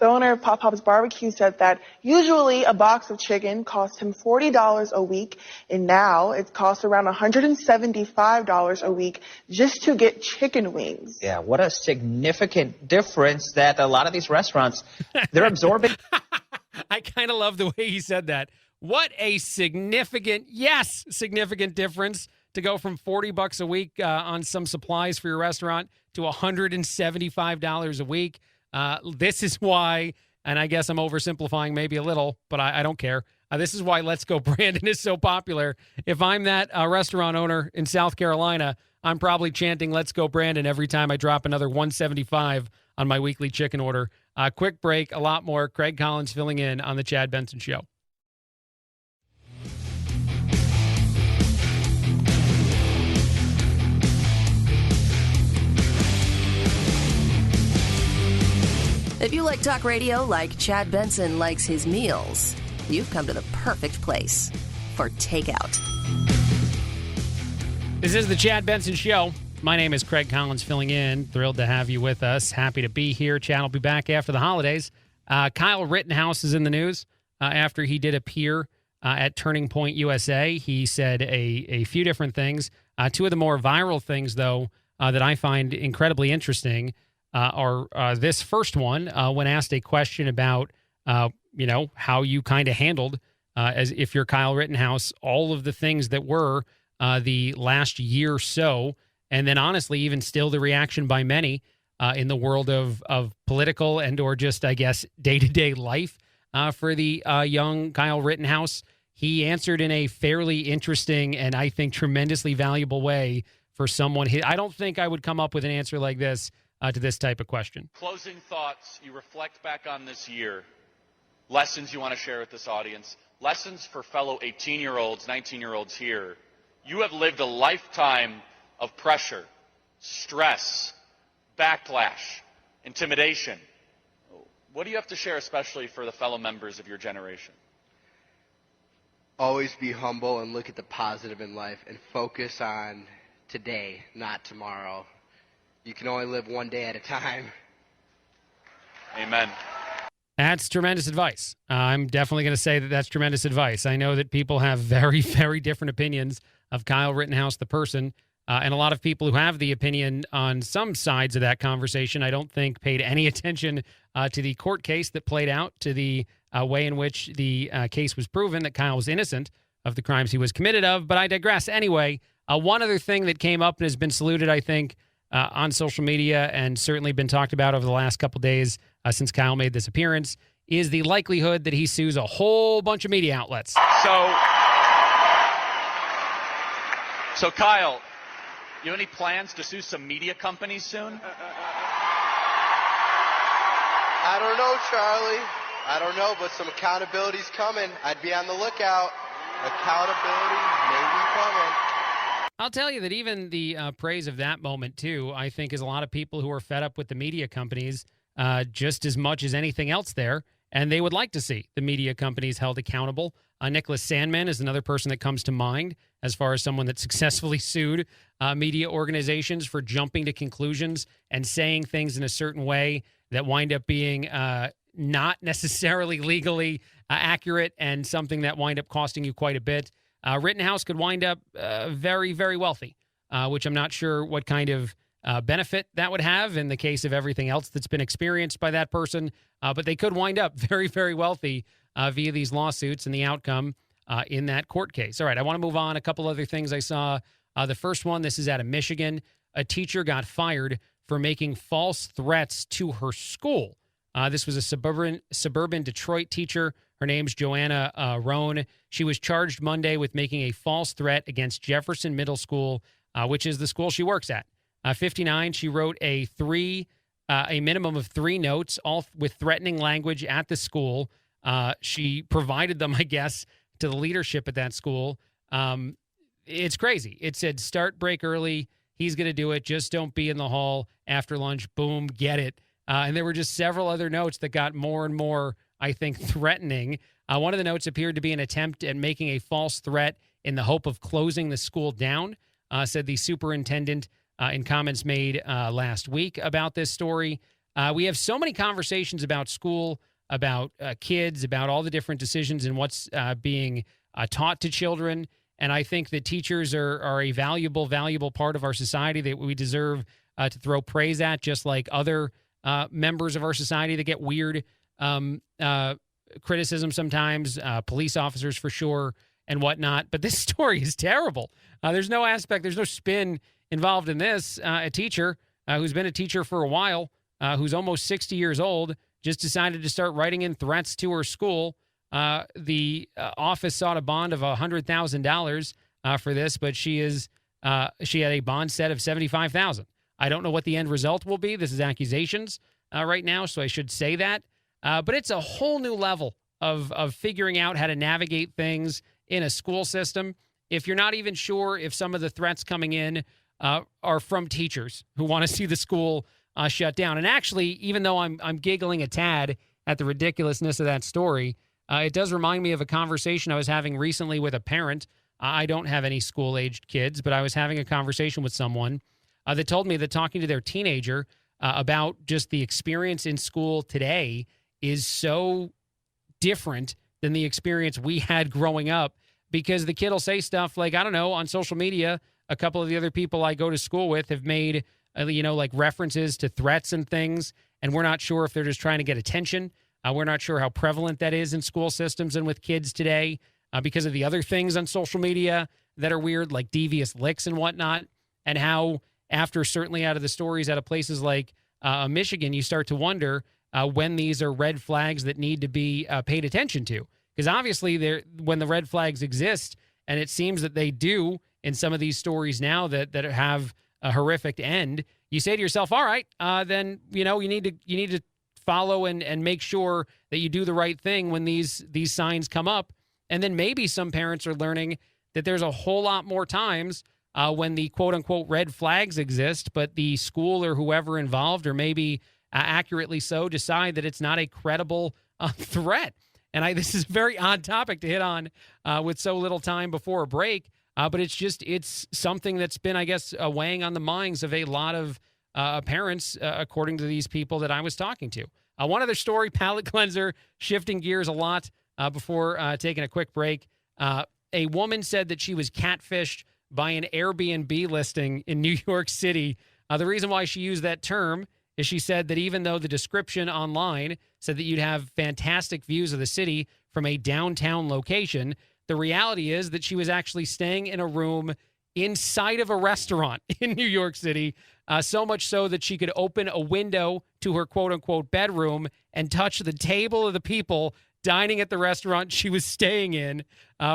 The owner of Pop Pop's Barbecue said that usually a box of chicken cost him $40 a week, and now it costs around $175 a week just to get chicken wings. Yeah, what a significant difference that a lot of these restaurants, they're absorbing. I kind of love the way he said that. What a significant difference to go from $40 a week on some supplies for your restaurant to $175 a week. This is why, and I guess I'm oversimplifying maybe a little, but I don't care. This is why Let's Go Brandon is so popular. If I'm that restaurant owner in South Carolina, I'm probably chanting Let's Go Brandon every time I drop another $175 on my weekly chicken order. Quick break, a lot more. Craig Collins filling in on the Chad Benson Show. If you like talk radio like Chad Benson likes his meals, you've come to the perfect place for takeout. This is the Chad Benson Show. My name is Craig Collins filling in. Thrilled to have you with us. Happy to be here. Chad will be back after the holidays. Kyle Rittenhouse is in the news after he did appear at Turning Point USA. He said a few different things. Two of the more viral things, though, that I find incredibly interesting are this first one, when asked a question about, how you kind of handled, as if you're Kyle Rittenhouse, all of the things that were the last year or so, and then honestly, even still the reaction by many in the world of political and or just, I guess, day-to-day life for the young Kyle Rittenhouse. He answered in a fairly interesting and I think tremendously valuable way for someone. I don't think I would come up with an answer like this to this type of question. Closing thoughts, you reflect back on this year, lessons you want to share with this audience, lessons for fellow 18-year-olds, 19-year-olds here. You have lived a lifetime of pressure, stress, backlash, intimidation. What do you have to share, especially for the fellow members of your generation? Always be humble and look at the positive in life and focus on today, not tomorrow. You can only live one day at a time. Amen. That's tremendous advice. I'm definitely going to say that that's tremendous advice. I know that people have very, very different opinions of Kyle Rittenhouse, the person, and a lot of people who have the opinion on some sides of that conversation, I don't think paid any attention to the court case that played out, to the way in which the case was proven that Kyle was innocent of the crimes he was committed of. But I digress. Anyway, one other thing that came up and has been saluted, I think, on social media and certainly been talked about over the last couple days since Kyle made this appearance is the likelihood that he sues a whole bunch of media outlets. So Kyle, you have any plans to sue some media companies soon? I don't know, Charlie. I don't know, but some accountability's coming. I'd be on the lookout. Accountability may be coming. I'll tell you that even the praise of that moment, too, I think is a lot of people who are fed up with the media companies just as much as anything else there. and they would like to see the media companies held accountable. Nicholas Sandmann is another person that comes to mind as far as someone that successfully sued media organizations for jumping to conclusions and saying things in a certain way that wind up being not necessarily legally accurate and something that wind up costing you quite a bit. Rittenhouse could wind up very, very wealthy, which I'm not sure what kind of benefit that would have in the case of everything else that's been experienced by that person. But they could wind up very, very wealthy via these lawsuits and the outcome in that court case. All right, I want to move on. A couple other things I saw. The first one, this is out of Michigan. A teacher got fired for making false threats to her school. This was a suburban Detroit teacher. Her name's Joanna Rohn. She was charged Monday with making a false threat against Jefferson Middle School, which is the school she works at. 59, she wrote a minimum of 3 notes, all with threatening language at the school. She provided them, I guess, to the leadership at that school. It's crazy. It said, start break early. He's going to do it. Just don't be in the hall after lunch. Boom, get it. And there were just several other notes that got more and more, I think, threatening. One of the notes appeared to be an attempt at making a false threat in the hope of closing the school down, said the superintendent in comments made last week about this story. We have so many conversations about school, about kids, about all the different decisions and what's being taught to children. And I think that teachers are a valuable part of our society that we deserve to throw praise at, just like other members of our society that get weird criticism sometimes, police officers for sure, and whatnot. But this story is terrible. There's no spin involved in this. A teacher who's been a teacher for a while, who's almost 60 years old, just decided to start writing in threats to her school. The office sought a bond of $100,000 for this, but she had a bond set of $75,000. I don't know what the end result will be. This is accusations right now, so I should say that. But it's a whole new level of figuring out how to navigate things in a school system. If you're not even sure if some of the threats coming in are from teachers who want to see the school shut down. And actually, even though I'm giggling a tad at the ridiculousness of that story, it does remind me of a conversation I was having recently with a parent. I don't have any school-aged kids, but I was having a conversation with someone that told me that talking to their teenager about just the experience in school today is so different than the experience we had growing up, because the kid will say stuff like, I don't know, on social media, a couple of the other people I go to school with have made, like references to threats and things, and we're not sure if they're just trying to get attention. We're not sure how prevalent that is in school systems and with kids today because of the other things on social media that are weird, like devious licks and whatnot, and how after certainly out of the stories out of places like Michigan, you start to wonder when these are red flags that need to be paid attention to. Because obviously when the red flags exist, and it seems that they do in some of these stories now that have a horrific end, you say to yourself, all right, then you need to follow and make sure that you do the right thing when these signs come up. And then maybe some parents are learning that there's a whole lot more times when the quote-unquote red flags exist, but the school or whoever involved, or maybe accurately so, decide that it's not a credible threat. And this is a very odd topic to hit on with so little time before a break, but it's something that's been, I guess, weighing on the minds of a lot of parents, according to these people that I was talking to. One other story, palate cleanser, shifting gears a lot before taking a quick break. A woman said that she was catfished by an Airbnb listing in New York City. The reason why she used that term is she said that even though the description online said that you'd have fantastic views of the city from a downtown location, the reality is that she was actually staying in a room inside of a restaurant in New York City, so much so that she could open a window to her quote-unquote bedroom and touch the table of the people dining at the restaurant she was staying in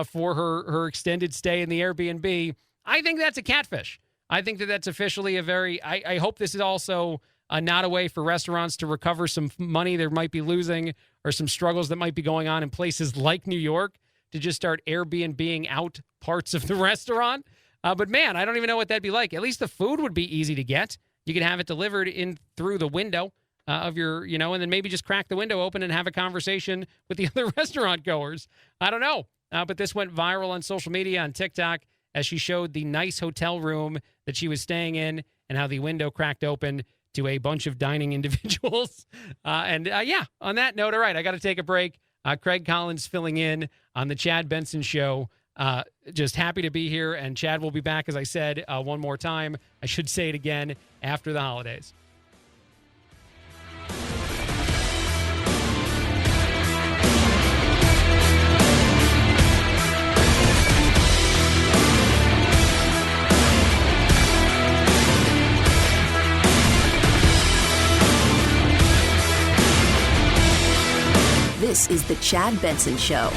for her extended stay in the Airbnb. I think that's a catfish. I think that's officially I hope this is also not a way for restaurants to recover some money they might be losing or some struggles that might be going on in places like New York to just start Airbnb-ing out parts of the restaurant. But man, I don't even know what that'd be like. At least the food would be easy to get. You could have it delivered in through the window of your, and then maybe just crack the window open and have a conversation with the other restaurant goers. I don't know. But this went viral on social media, on TikTok, as she showed the nice hotel room that she was staying in and how the window cracked open to a bunch of dining individuals. On that note, all right, I got to take a break. Craig Collins filling in on the Chad Benson Show. Just happy to be here, and Chad will be back, as I said, one more time. I should say it again after the holidays. This is the Chad Benson Show.